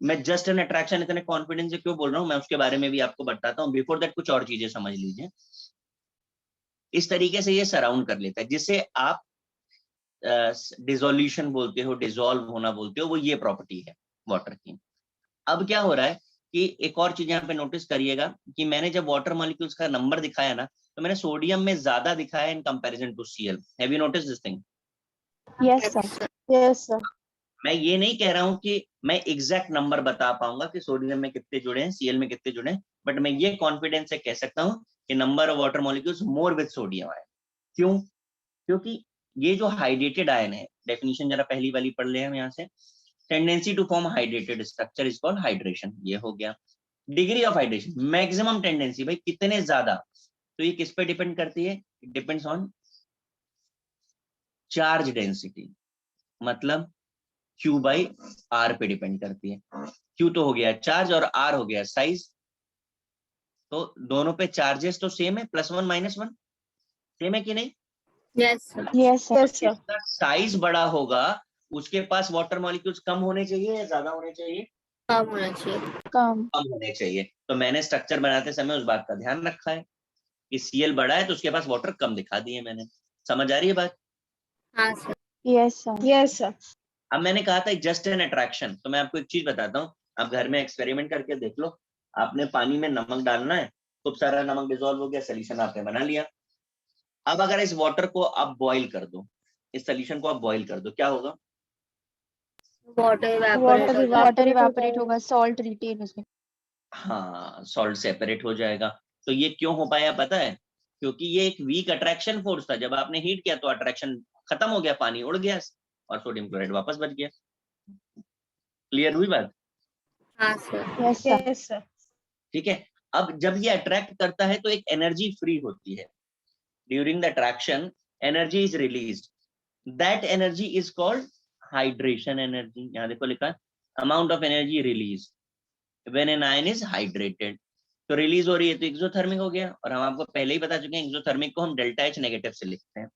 A: मैं जस्ट एन अट्रैक्शन इतने कॉन्फिडेंस से क्यों बोल रहा हूँ, मैं उसके बारे में भी आपको बताता हूँ। बिफोर दैट कुछ और चीजें समझ लीजिए। इस तरीके से ये सराउंड कर लेता है, जिसे आप डिसोल्यूशन बोलते हो, डिसॉल्व होना बोलते हो, वो ये प्रॉपर्टी है वाटर की। अब क्या हो रहा है कि एक और चीज यहाँ पे नोटिस करिएगा कि मैंने जब वाटर मॉलिक्यूल्स का नंबर दिखाया ना, तो मैंने सोडियम में ज्यादा दिखाया in comparison to Cl। Have you notice this thing?
B: Yes, sir. Yes, sir.
A: मैं ये नहीं कह रहा हूं कि मैं एग्जैक्ट नंबर बता पाऊंगा कि सोडियम में कितने जुड़े हैं, Cl में कितने जुड़े हैं, बट मैं ये कॉन्फिडेंस से कह सकता हूं कि number of water molecules more with sodium ion. क्यों? क्योंकि ये जो हाइड्रेटेड आयन है, डेफिनेशन जरा पहली वाली पढ़ ले हम यहाँ से। Tendency to form hydrated structure is called hydration, ये हो गया। Degree of hydration, maximum tendency, भाई कितने ज्यादा, तो ये किस पे डिपेंड करती है? It depends on charge density, मतलब Q/R पे डिपेंड करती है। Q तो हो गया चार्ज और R हो गया साइज, तो दोनों पे चार्जेस तो सेम है, +1 - 1 सेम है कि नहीं?
C: Yes, sir.
B: Yes, sir. Yes, sir.
A: जिसका साइज बड़ा होगा उसके पास वाटर मॉलिक्यूल्स कम होने चाहिए या ज्यादा होने चाहिए?
C: कम होना चाहिए।
B: Come.
A: कम होने चाहिए। तो मैंने स्ट्रक्चर बनाते समय उस बात का ध्यान रखा है कि Cl बड़ा है तो उसके पास वाटर कम दिखा दिए मैंने। समझ आ रही है बात?
C: हाँ sir.
B: Yes, sir. Yes, sir.
A: अब मैंने कहा था जस्ट एन अट्रैक्शन, तो मैं आपको एक चीज बताता हूँ, आप घर में एक्सपेरिमेंट करके देख लो। आपने पानी में नमक डालना है, खूब सारा नमक डिसॉल्व हो गया, सोल्यूशन आपने बना लिया। अब अगर इस वाटर को आप बॉईल कर दो, इस सोल्यूशन को आप बॉईल कर दो, क्या होगा?
C: वाटर
B: evaporate होगा, salt retain उसमें.
A: हाँ, सॉल्ट सेपरेट हो जाएगा। तो ये क्यों हो पाया पता है? क्योंकि ये एक वीक अट्रैक्शन फोर्स था, जब आपने हीट किया तो अट्रैक्शन खत्म हो गया, पानी उड़ गया और सोडियम क्लोराइड वापस बच गया। क्लियर हुई बात?
C: हाँ sir.
B: Yes, sir. Yes, sir.
A: ठीक है। अब जब ये अट्रैक्ट करता है तो एक एनर्जी फ्री होती है। During the attraction energy is released, that energy is called hydration energy. यहाँ देखो लिखा है amount of energy release when an ion is hydrated. तो रिलीज हो रही है तो एक्सोथर्मिक हो गया, और हम आपको पहले ही बता चुके हैं एक्सोथर्मिक को हम डेल्टा H नेगेटिव से लिखते हैं,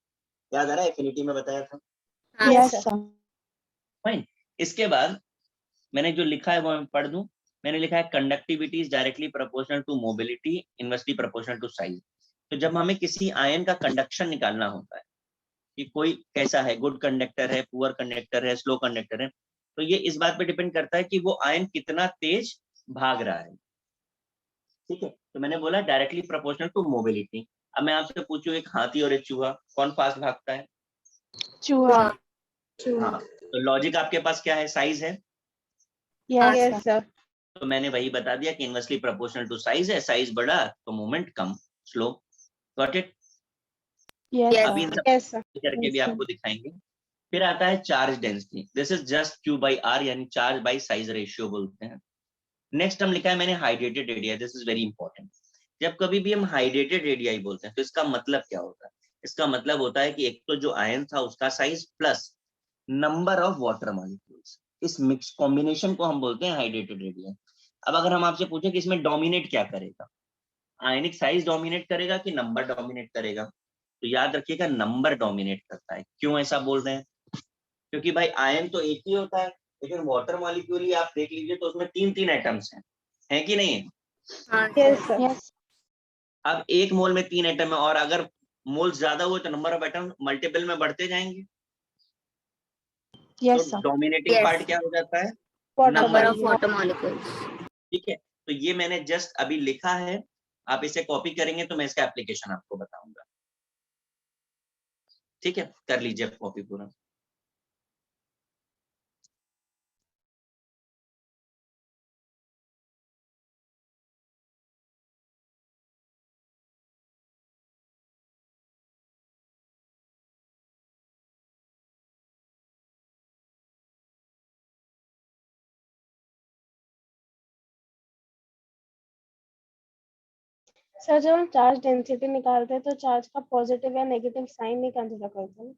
A: याद आ रहा है? एफिनिटी में बताया था।
B: Yes, sir.
A: फाइन। इसके बाद मैंने जो लिखा है वो मैं पढ़ दूं। मैंने लिखा है conductivity is directly proportional to mobility, inversely proportional to size. तो जब हमें किसी आयन का कंडक्शन निकालना होता है कि कोई कैसा है, गुड कंडक्टर है, पुअर कंडक्टर है, स्लो कंडक्टर है, तो ये इस बात पे डिपेंड करता है कि वो आयन कितना तेज भाग रहा है। ठीक है, तो मैंने बोला डायरेक्टली प्रोपोर्शनल टू मोबिलिटी। अब मैं आपसे पूछूं, एक हाथी और एक चूहा कौन फास्ट भागता है?
B: चूहा.
A: हाँ, तो लॉजिक आपके पास क्या है? साइज है।
B: Yes, sir.
A: तो मैंने वही बता दिया कि इनवर्सली प्रोपोर्शनल टू साइज है, साइज बड़ा तो movement come, slow. Got it?
B: Yes,
A: अभी इन
B: sir.
A: सब
B: Yes, sir.
A: करके भी आपको दिखाएंगे। फिर आता है charge density, this is just Q/R, यानी चार्ज बाय साइज रेशियो बोलते हैं। नेक्स्ट हम लिखा है मैंने hydrated area, this is very important. जब कभी भी हम हाइड्रेटेड एरिया बोलते हैं तो इसका मतलब क्या होता है? इसका मतलब होता है कि एक तो जो आयन था उसका size plus number of water molecules, इस मिक्स कॉम्बिनेशन को हम बोलते हैं हाइड्रेटेड एरिया। अब अगर हम आपसे पूछे कि इसमें डोमिनेट क्या करेगा, आयनिक साइज डोमिनेट करेगा कि नंबर डोमिनेट करेगा, तो याद रखिएगा नंबर डोमिनेट करता है। क्यों ऐसा बोल रहे हैं? क्योंकि भाई आयन तो एक ही होता है, लेकिन वाटर मॉलिक्यूल ही आप देख लीजिए तो उसमें 3 एटम्स हैं कि नहीं है?
C: हाँ
B: Yes,
C: सर।
B: sir. Yes.
A: अब एक मोल में 3 एटम है, और अगर मोल ज्यादा हुए तो नंबर ऑफ एटम मल्टीपल में बढ़ते जाएंगे।
B: Yes,
A: तो
B: sir.
A: Dominating
C: Yes.
A: पार्ट क्या हो जाता है?
C: Number of
A: Number.
C: Water molecules.
A: ठीक है, तो ये मैंने जस्ट अभी लिखा है, आप इसे कॉपी करेंगे तो मैं इसका एप्लीकेशन आपको बताऊंगा। ठीक है, कर लीजिए कॉपी पूरा।
F: सर जब हम चार्ज डेंसिटी निकालते हैं तो चार्ज का पॉजिटिव या नेगेटिव साइन नहीं कंसीडर करते हैं।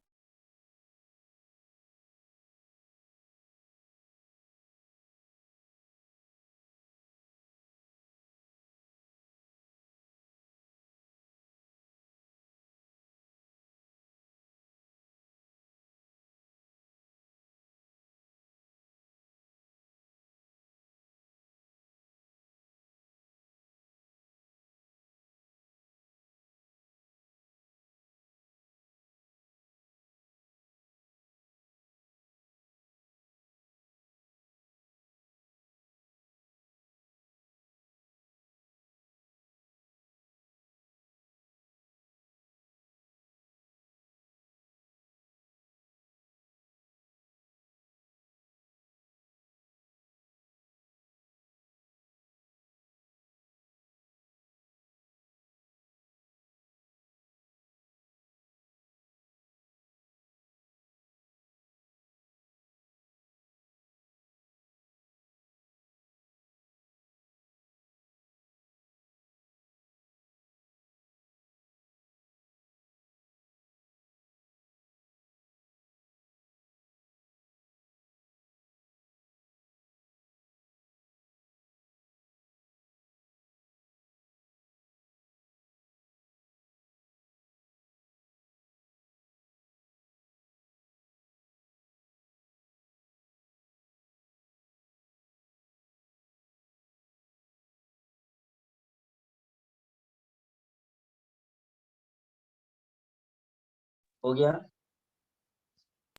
A: हो गया?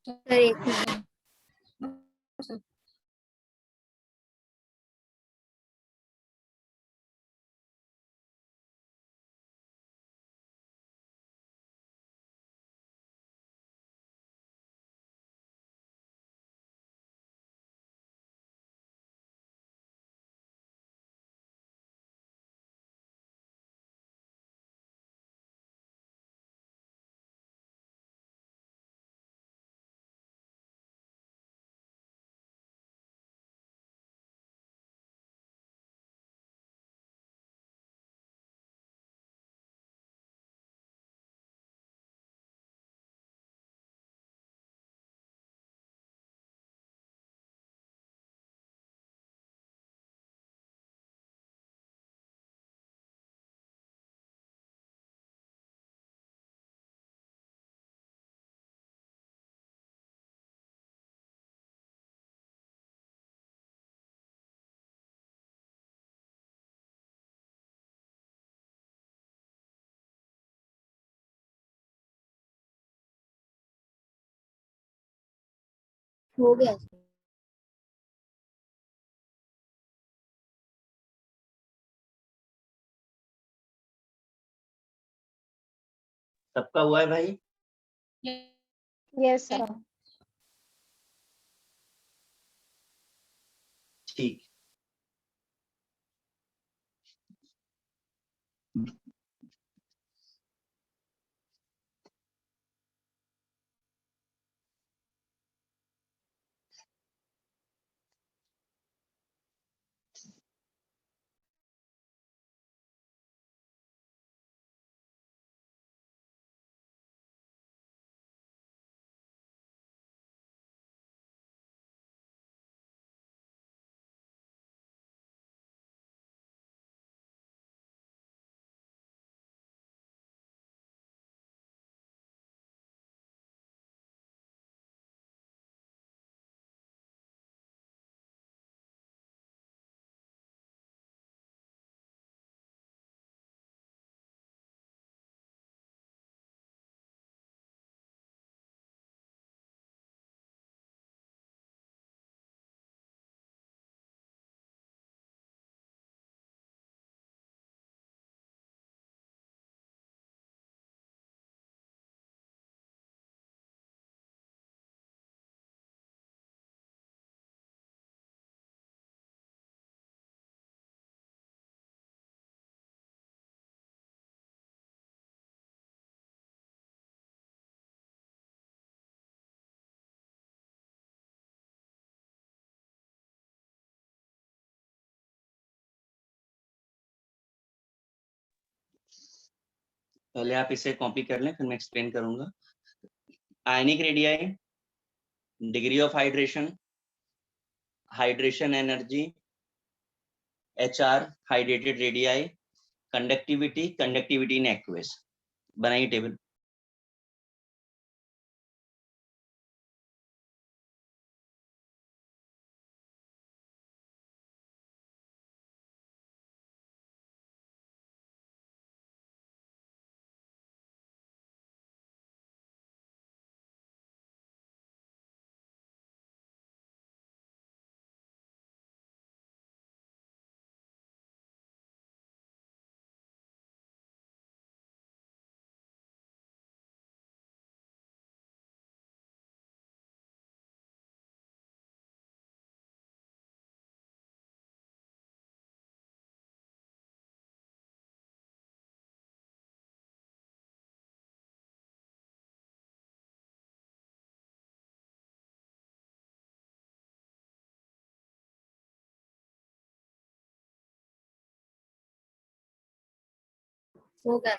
C: सर एक मिनट। हो गया सर।
A: सबका हुआ है भाई?
F: Yes sir.
A: ठीक। पहले आप इसे कॉपी कर लें, फिर मैं एक्सप्लेन करूंगा। Ionic radii, degree of hydration, hydration energy, HR hydrated radii, conductivity, conductivity in aqueous. बनाइए टेबल।
C: हो गया।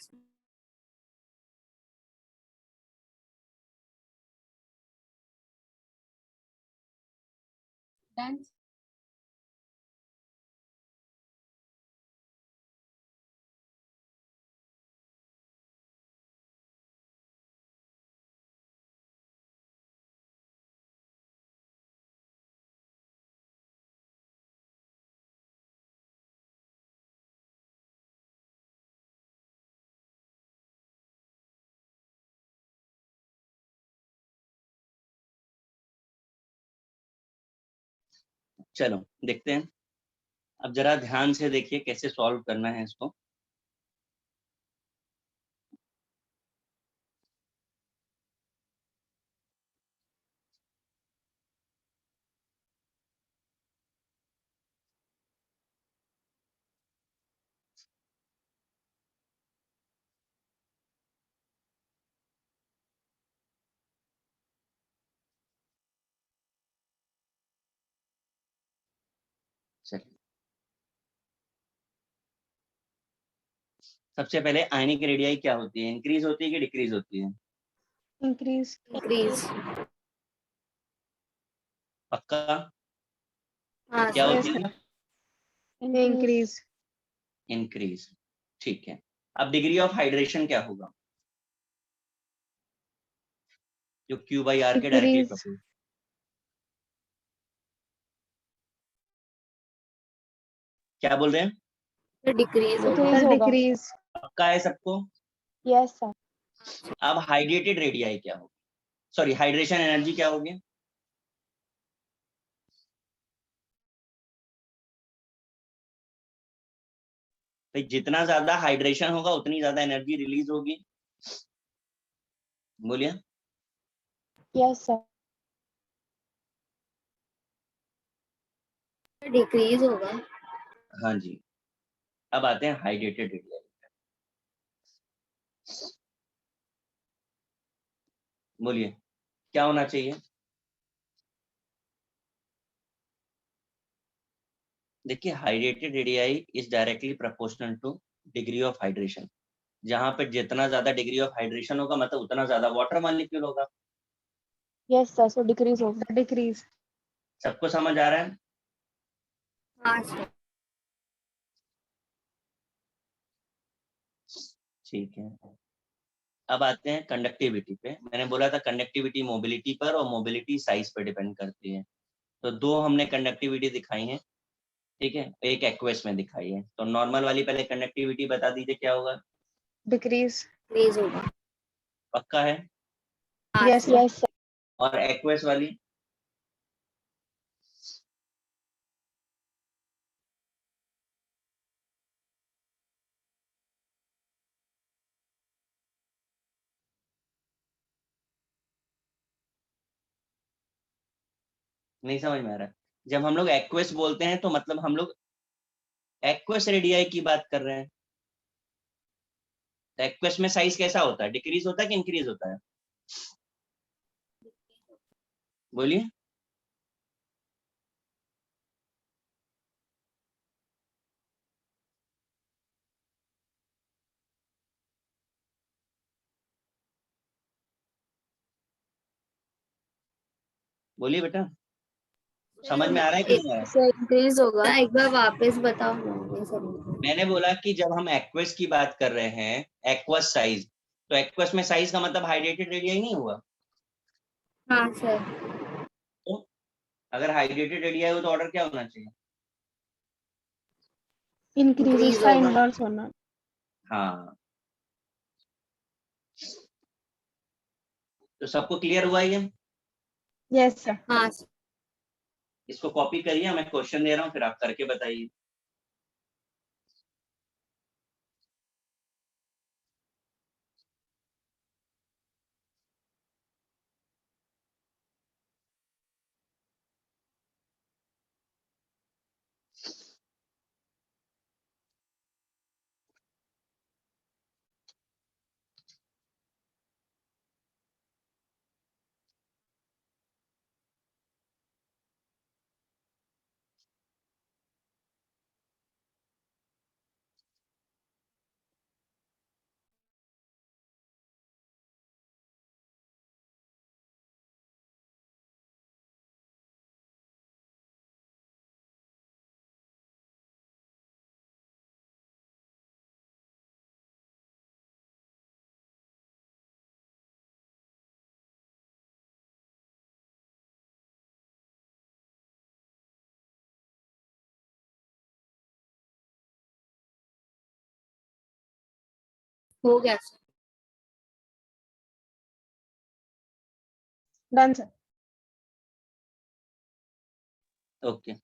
D: Done.
A: चलो देखते हैं। अब जरा ध्यान से देखिए कैसे सॉल्व करना है इसको। चलिए, सबसे पहले आयनिक रेडियाई क्या होती है? इंक्रीज होती है कि डिक्रीज होती है?
F: इंक्रीज।
C: इंक्रीज।
A: पक्का?
C: हाँ
A: क्या
C: सर।
A: होती है?
F: इंक्रीज।
A: इंक्रीज। ठीक है। अब डिग्री ऑफ हाइड्रेशन क्या होगा? जो Q/R के डायरेक्टली
F: डिक्रीज।
A: प्रोपोर्शनल। क्या बोल रहे हैं?
C: डिक्रीज होगा।
F: Sir decrease.
A: पक्का है सबको?
B: Yes sir.
A: अब हाइड्रेटेड रेडियाई क्या होगी? सॉरी, हाइड्रेशन एनर्जी क्या होगी? भाई जितना ज्यादा हाइड्रेशन होगा उतनी ज्यादा एनर्जी रिलीज होगी। बोलिए।
B: Yes sir.
C: डिक्रीज होगा।
A: हाँ जी। अब आते हैं हाइड्रेटेड रेडियाई। बोलिए क्या होना चाहिए? देखिए, hydrated radii is directly proportional two degree of hydration. जहां पर जितना ज्यादा डिग्री ऑफ हाइड्रेशन होगा मतलब उतना ज्यादा वाटर मॉलिक्यूल होगा।
B: यस सर, सो डिक्रीज होगा।
F: डिक्रीज।
A: सबको समझ आ रहा है?
C: हाँ सर।
A: ठीक है। अब आते हैं कंडक्टिविटी पे। मैंने बोला था कंडक्टिविटी मोबिलिटी पर और मोबिलिटी साइज पर डिपेंड करती है। तो दो हमने कंडक्टिविटी दिखाई है, ठीक है, एक एक्वस में दिखाई है। तो नॉर्मल वाली पहले कंडक्टिविटी बता दीजिए क्या होगा?
F: डिक्रीज।
C: डिक्रीज होगा।
A: पक्का है?
C: हाँ
F: यस।
C: सर।
B: Yes sir.
A: और एक्वस वाली? नहीं समझ में आ रहा? जब हम लोग एक्वस बोलते हैं तो मतलब हम लोग एक्वस रेडियाई की बात कर रहे हैं। तो एक्वस में साइज कैसा होता है? डिक्रीज होता है कि इंक्रीज होता है? बोलिए। बोलिए बेटा, समझ में आ रहा है कि नहीं आ रहा है?
C: सर इंक्रीज होगा, एक बार वापस बताओ नहीं समझ।
A: मैंने बोला कि जब हम एक्वस की बात कर रहे हैं, एक्वस साइज, तो एक्वस में साइज का मतलब हाइड्रेटेड एरिया ही नहीं हुआ।
C: हाँ सर।
A: तो अगर हाइड्रेटेड एरिया हो तो ऑर्डर क्या होना चाहिए?
F: इंक्रीज
C: Increase
F: उसका
C: होगा।
F: इनवर्स होना।
A: हाँ, तो सबको क्लियर हुआ ये?
F: Yes sir.
C: हाँ
A: इसको कॉपी करिए, मैं क्वेश्चन दे रहा हूँ, फिर आप करके बताइए।
C: हो गया सर।
F: Done sir.
A: ओके।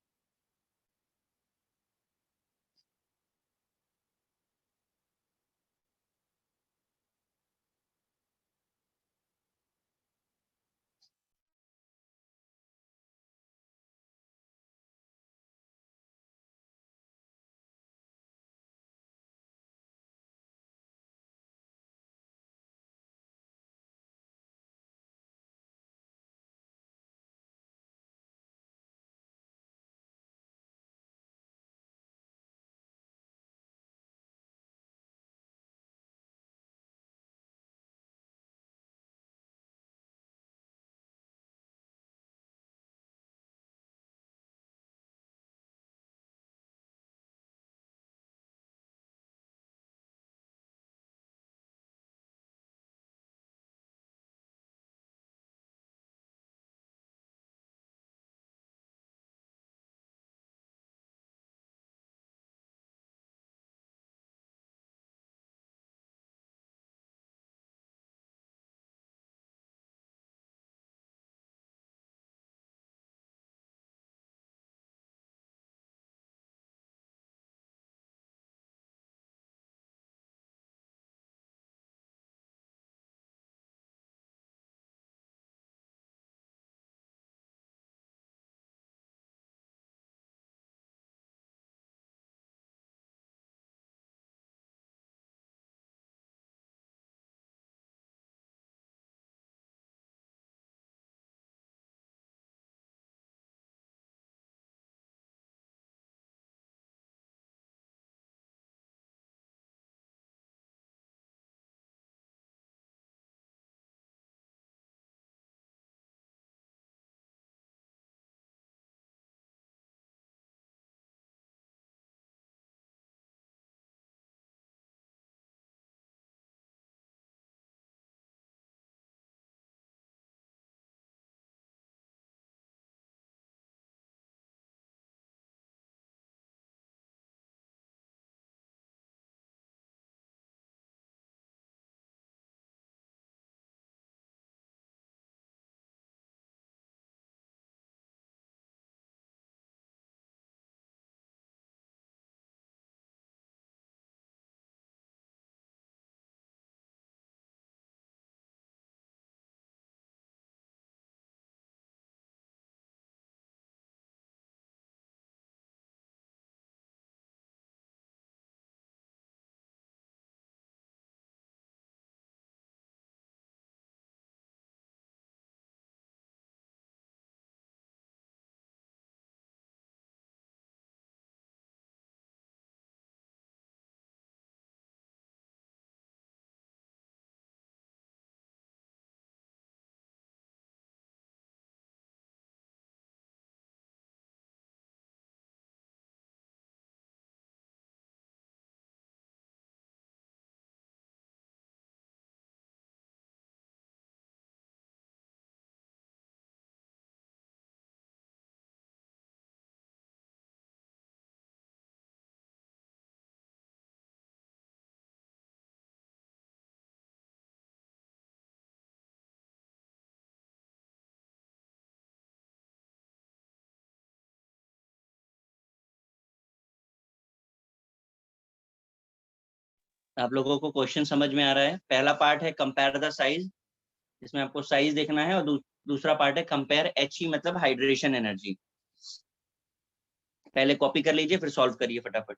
A: आप लोगों को क्वेश्चन समझ में आ रहा है? पहला पार्ट है कंपेयर द साइज, इसमें आपको साइज देखना है, और दूसरा पार्ट है कंपेयर He मतलब हाइड्रेशन एनर्जी। पहले कॉपी कर लीजिए, फिर सॉल्व करिए फटाफट।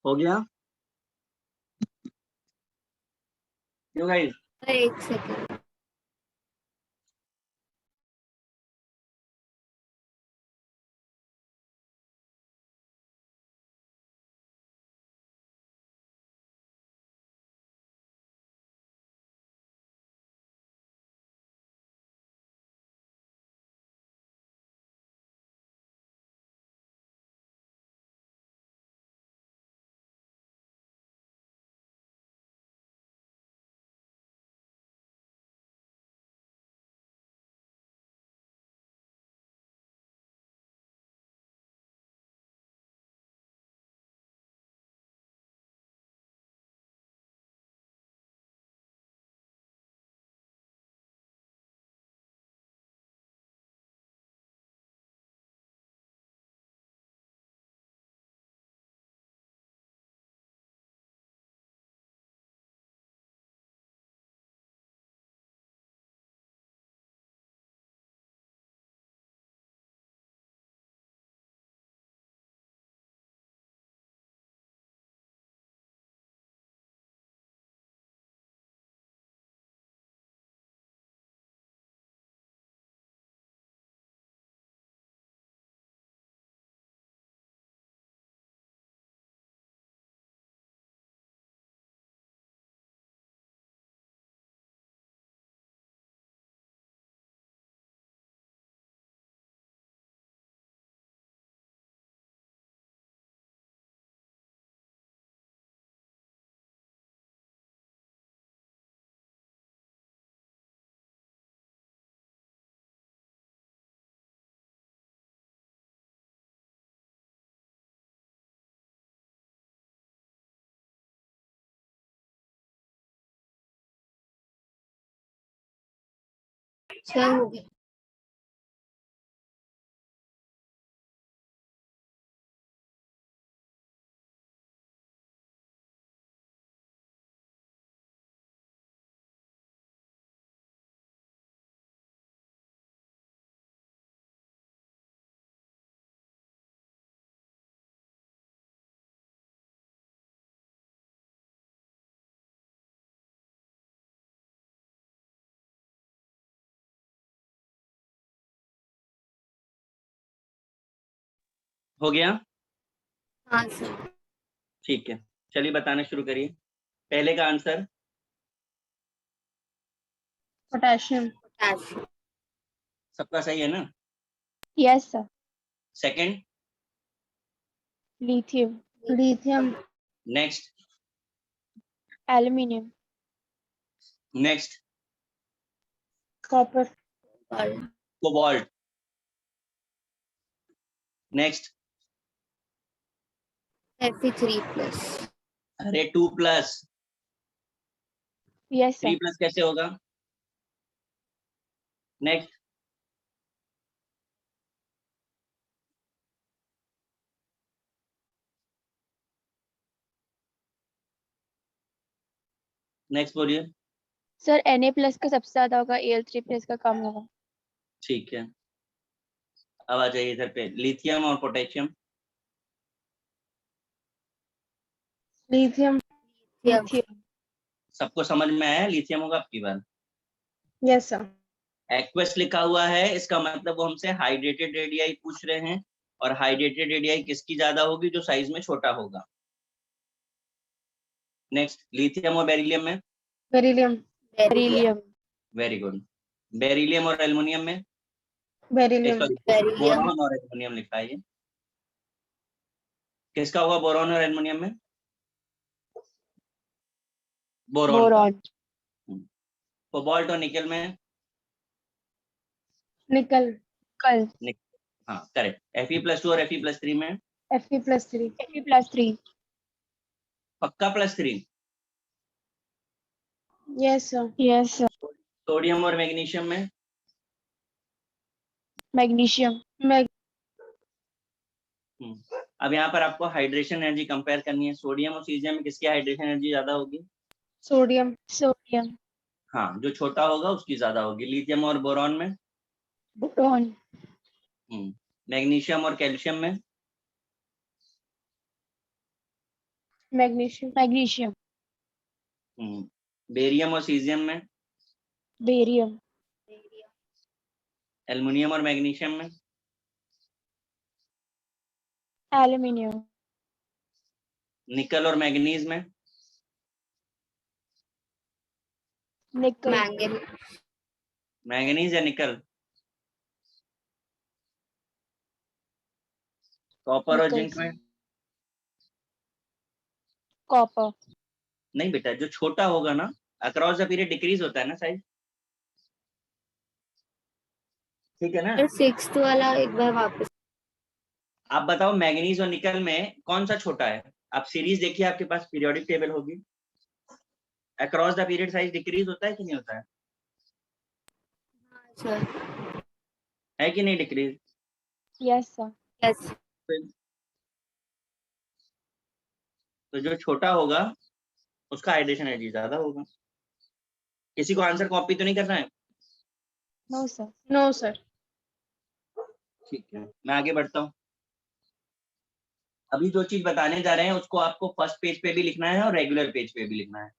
A: हो गया क्यों गाइस?
C: सर एक सेकेंड। सर हो गया।
A: हो गया?
C: हाँ सर।
A: ठीक है, चलिए बताना शुरू करिए। पहले का आंसर
F: पोटेशियम।
C: पोटेशियम।
A: सबका सही है ना?
B: Yes sir.
A: Second,
B: lithium.
F: Lithium.
A: Next,
B: aluminium.
A: Next,
F: copper.
C: और
A: कोबाल्ट, नेक्स्ट,
C: Fe3+।
A: अरे 2+,
B: यस
A: 3+
B: सर।
A: कैसे होगा? नेक्स्ट, नेक्स्ट बोलिए।
B: सर Na+ का सबसे ज्यादा होगा, Al3+ का कम होगा।
A: ठीक है, अब आ जाइए इधर पे, लिथियम और पोटेशियम।
F: लिथियम।
B: लिथियम।
A: सबको समझ में आया लिथियम होगा आपकी बार?
F: Yes sir.
A: एक्वस लिखा हुआ है, इसका मतलब वो हमसे हाइड्रेटेड रेडियाई पूछ रहे हैं, और हाइड्रेटेड रेडियाई किसकी ज्यादा होगी? जो साइज में छोटा होगा। नेक्स्ट, लिथियम और बेरिलियम में?
F: Beryllium.
B: Beryllium.
A: Very good. Beryllium और एल्युमिनियम में?
F: बेरिलियम।
A: Sorry,
C: beryllium.
A: बोरॉन और एल्युमिनियम लिखा है ये। किसका होगा बोरॉन और एल्युमिनियम में? बोरॉन का।
B: बोरॉन।
A: कोबाल्ट और निकल में?
F: निकल।
B: कल।
A: हाँ करेक्ट। Fe+2 और Fe+3 में?
F: Fe+3।
B: Fe+3।
A: पक्का +3?
F: Yes sir.
B: Yes sir.
A: Sodium और मैग्नीशियम में?
B: मैग्नीशियम।
A: अब यहाँ पर आपको हाइड्रेशन एनर्जी कंपेयर करनी है। सोडियम और सीजियम में किसकी हाइड्रेशन एनर्जी ज्यादा होगी?
F: सोडियम।
B: सोडियम।
A: हाँ, जो छोटा होगा उसकी ज्यादा होगी। लिथियम और बोरॉन में?
B: बोरॉन।
A: मैग्नीशियम और कैल्शियम में?
F: मैग्नीशियम
B: मैग्नीशियम,
A: बेरियम और सीजियम में,
B: बेरियम,
A: एल्युमिनियम और मैग्नीशियम में,
B: एल्यूमिनियम,
A: निकल और मैंगनीज में,
B: निकल,
C: मैंगनीज
A: मैंगनीज या निकल, कॉपर और
B: निकल,
A: जिंक में।
B: कॉपर,
A: नहीं बेटा, जो छोटा होगा ना, अक्रॉस द पीरियड डिक्रीज होता है ना साइज, ठीक है ना।
C: सर सिक्स्थ वाला एक बार वापस।
A: आप बताओ मैंगनीज और निकल में कौन सा छोटा है। आप सीरीज देखिए, आपके पास पीरियोडिक टेबल होगी, across the period size decrease होता है कि नहीं होता
C: सर
A: है कि नहीं डिक्रीज।
B: यस सर,
C: यस
A: तो जो छोटा होगा उसका हाइड्रेशन एनर्जी ज्यादा होगा। किसी को आंसर कॉपी तो नहीं करना है।
B: No sir,
F: no sir.
A: ठीक है, मैं आगे बढ़ता हूँ। अभी जो चीज बताने जा रहे हैं उसको आपको फर्स्ट पेज पे भी लिखना है और रेगुलर पेज पे भी लिखना है।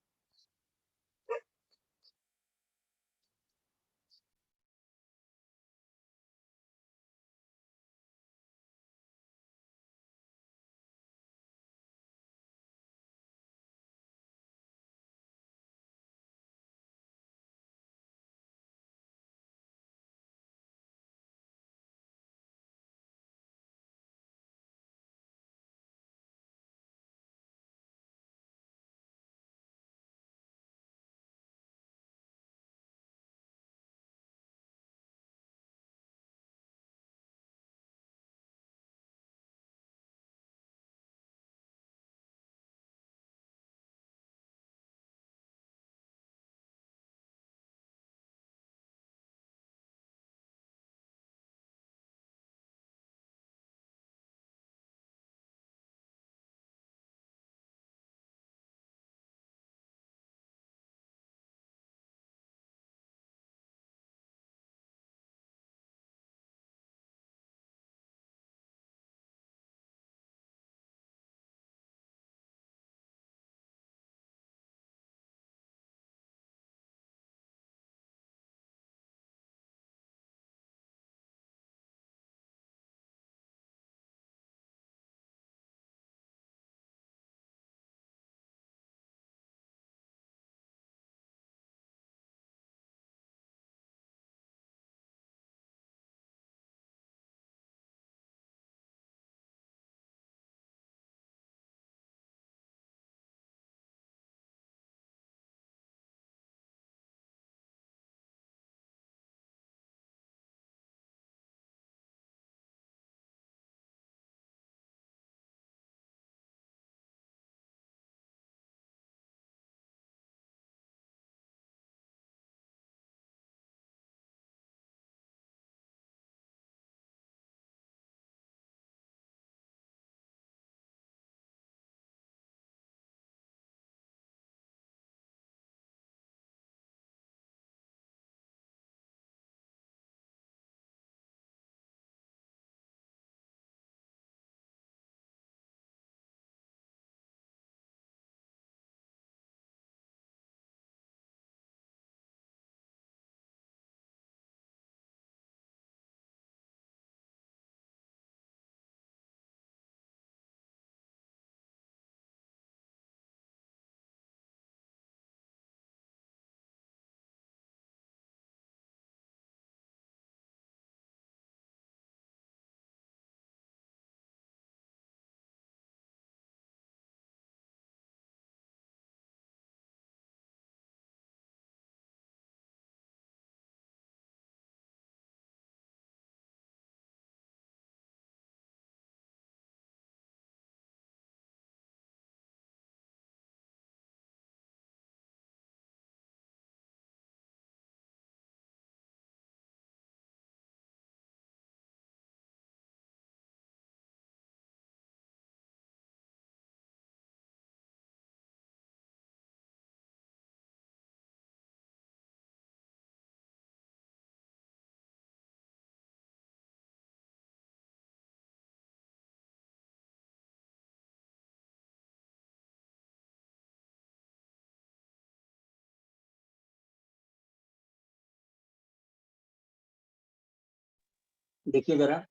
A: देखिए जरा,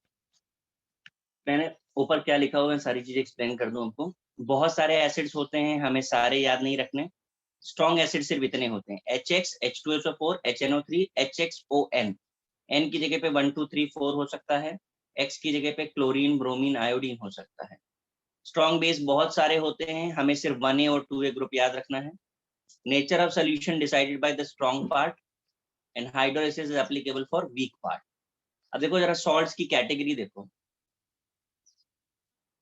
A: मैंने ऊपर क्या लिखा हुआ है सारी चीजें एक्सप्लेन कर दूं आपको। बहुत सारे एसिड्स होते हैं, हमें सारे याद नहीं रखने। स्ट्रॉन्ग एसिड सिर्फ इतने होते हैं, HX, H2SO4, HNO3, HXON। N की जगह पे 1 2 3 4 हो सकता है, X की जगह पे क्लोरीन, ब्रोमीन, आयोडीन हो सकता है। स्ट्रॉन्ग बेस बहुत सारे होते हैं, हमें सिर्फ 1A और 2A ग्रुप याद रखना है। Nature of solution decided by the strong part and hydrolysis is applicable for weak part. अब देखो जरा सॉल्ट्स की कैटेगरी देखो।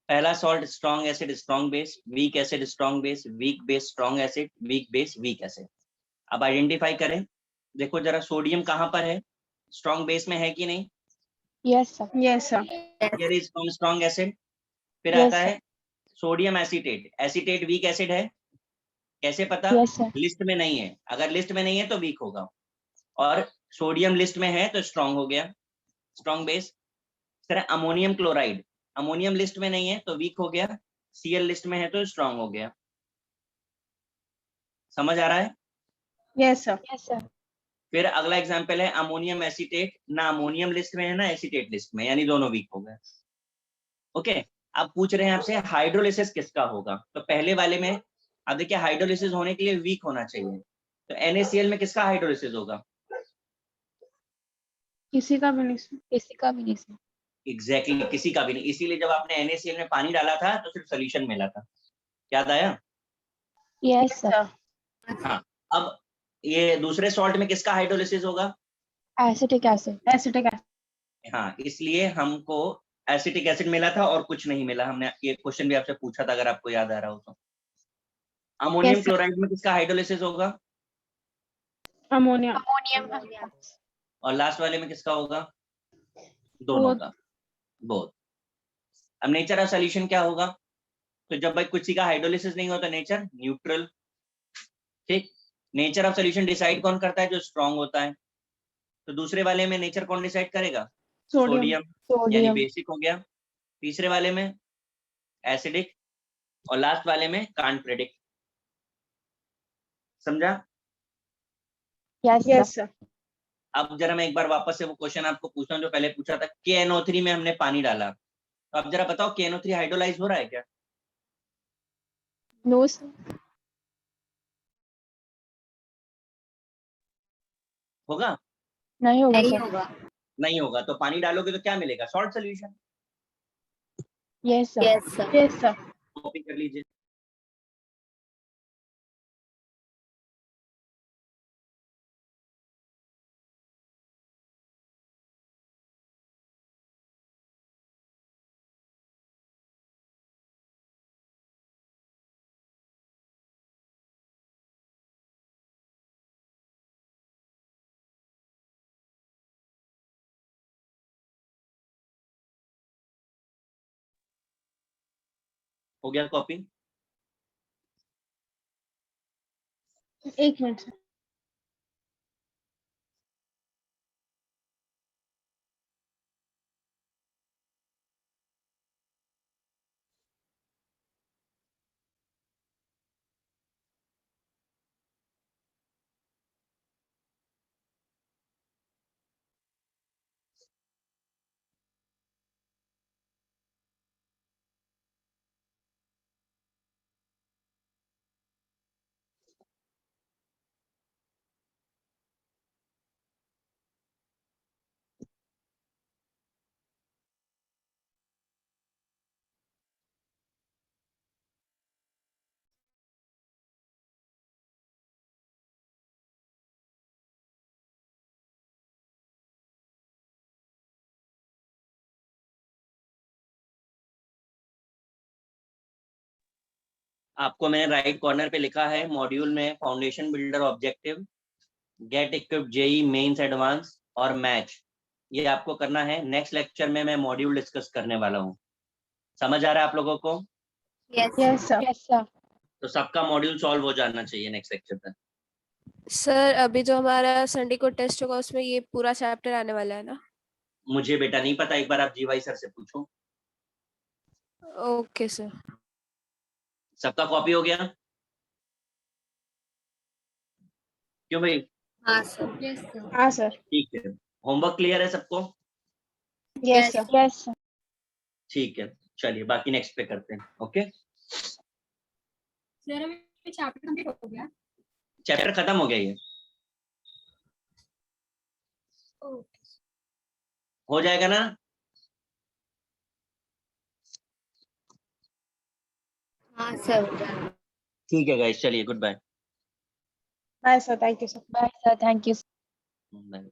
A: पहला salt strong acid strong base, weak acid strong base, weak base strong acid, weak base weak acid. अब identify करें। देखो जरा सोडियम कहाँ पर है, स्ट्रॉन्ग बेस में है कि नहीं?
B: Yes, sir.
F: Yes, sir.
A: Here is from strong acid. फिर
B: Yes,
A: आता
B: sir.
A: है sodium acetate. Acetate weak acid है, कैसे पता?
B: Yes, sir.
A: लिस्ट में नहीं है, अगर लिस्ट में नहीं है तो वीक होगा, और सोडियम लिस्ट में है तो स्ट्रॉन्ग हो गया, स्ट्रॉन्ग बेस। इस तरह अमोनियम क्लोराइड, अमोनियम लिस्ट में नहीं है तो वीक हो गया, Cl लिस्ट में है तो स्ट्रॉन्ग हो गया। समझ आ रहा है?
F: Yes, sir.
B: Yes, sir.
A: फिर अगला एग्जांपल है अमोनियम एसीटेट, ना अमोनियम लिस्ट में है ना एसीटेट लिस्ट में, यानी दोनों वीक हो गए। ओके, अब पूछ रहे हैं आपसे हाइड्रोलिसिस किसका होगा। तो पहले वाले में, अब देखिए हाइड्रोलिसिस होने के लिए वीक होना चाहिए, तो NaCl में किसका हाइड्रोलिसिस होगा?
F: किसी का भी नहीं sir.
B: किसी का भी नहीं sir.
A: एग्जैक्टली किसी का भी नहीं। इसीलिए जब आपने NaCl में पानी डाला था तो सिर्फ सोल्यूशन मिला था, याद आया?
B: Yes, sir.
A: हाँ, अब ये दूसरे सॉल्ट में किसका हाइड्रोलिसिस होगा?
B: Acetic acid.
F: Acetic acid.
A: हाँ, इसलिए हमको एसिटिक एसिड मिला था और कुछ नहीं मिला। हमने ये क्वेश्चन भी आपसे पूछा था, अगर आपको याद आ रहा हो तो। Ammonium
F: Yes, sir.
A: क्लोराइड में किसका हाइड्रोलिसिस होगा?
F: Ammonia.
B: Ammonium.
A: और लास्ट वाले में किसका होगा? दोनों
F: Both.
A: का, बोथ। अब नेचर ऑफ सॉल्यूशन क्या होगा? तो जब भाई किसी का हाइड्रोलिसिस नहीं होता, नेचर न्यूट्रल। ठीक, नेचर ऑफ सॉल्यूशन डिसाइड कौन करता है? जो स्ट्रॉन्ग होता है। तो दूसरे वाले में नेचर कौन डिसाइड करेगा?
F: Sodium.
A: सोडियम, यानी बेसिक हो गया। तीसरे वाले में एसिडिक, और लास्ट वाले में कांट प्रेडिक्ट। समझा?
B: Yes,
F: Yes,
B: sir.
F: sir.
A: अब जरा मैं एक बार वापस से वो क्वेश्चन आपको पूछता हूँ जो पहले पूछा था। KNO3 में हमने पानी डाला, तो अब जरा बताओ KNO3 हाइड्रोलाइज हो रहा है क्या?
B: No, sir.
A: होगा?
B: नहीं होगा
C: नहीं
B: sir.
C: होगा।
A: नहीं होगा, तो पानी डालोगे तो क्या मिलेगा? Salt solution.
B: Yes, sir.
C: Yes, sir.
F: Yes, sir.
A: Copy कर लीजिए। हो गया कॉपी?
F: एक मिनट sir.
A: आपको मैंने राइट कॉर्नर पे लिखा है मॉड्यूल में foundation builder objective, get equipped JEE mains advanced और मैच, ये आपको करना है। नेक्स्ट लेक्चर में मैं मॉड्यूल डिस्कस करने वाला हूँ। समझ आ रहा है आप लोगों को?
C: Yes,
F: Yes, sir.
B: Yes, sir.
A: तो सबका मॉड्यूल सॉल्व हो जाना चाहिए नेक्स्ट लेक्चर तक।
D: सर अभी जो हमारा संडे को टेस्ट होगा उसमें ये पूरा चैप्टर आने वाला है ना?
A: मुझे बेटा नहीं पता, एक बार आप जीवाई सर से पूछो।
D: Okay sir.
A: सबका कॉपी हो गया? क्यों भाई?
C: हाँ सर।
D: Yes sir.
F: हाँ sir.
A: ठीक है, होमवर्क क्लियर है सबको?
B: Yes, sir. Yes, sir.
A: ठीक है, चलिए बाकी नेक्स्ट पे करते हैं. ओके,
G: सर अभी चैप्टर कंप्लीट हो गया.
A: चैप्टर खत्म हो गया ये, हो जाएगा ना.
C: हाँ सर हो जाएगा.
A: ठीक है गाइस, चलिए good bye.
F: Bye, sir. Thank you, sir.
B: Bye, sir. Thank you.
A: Bye.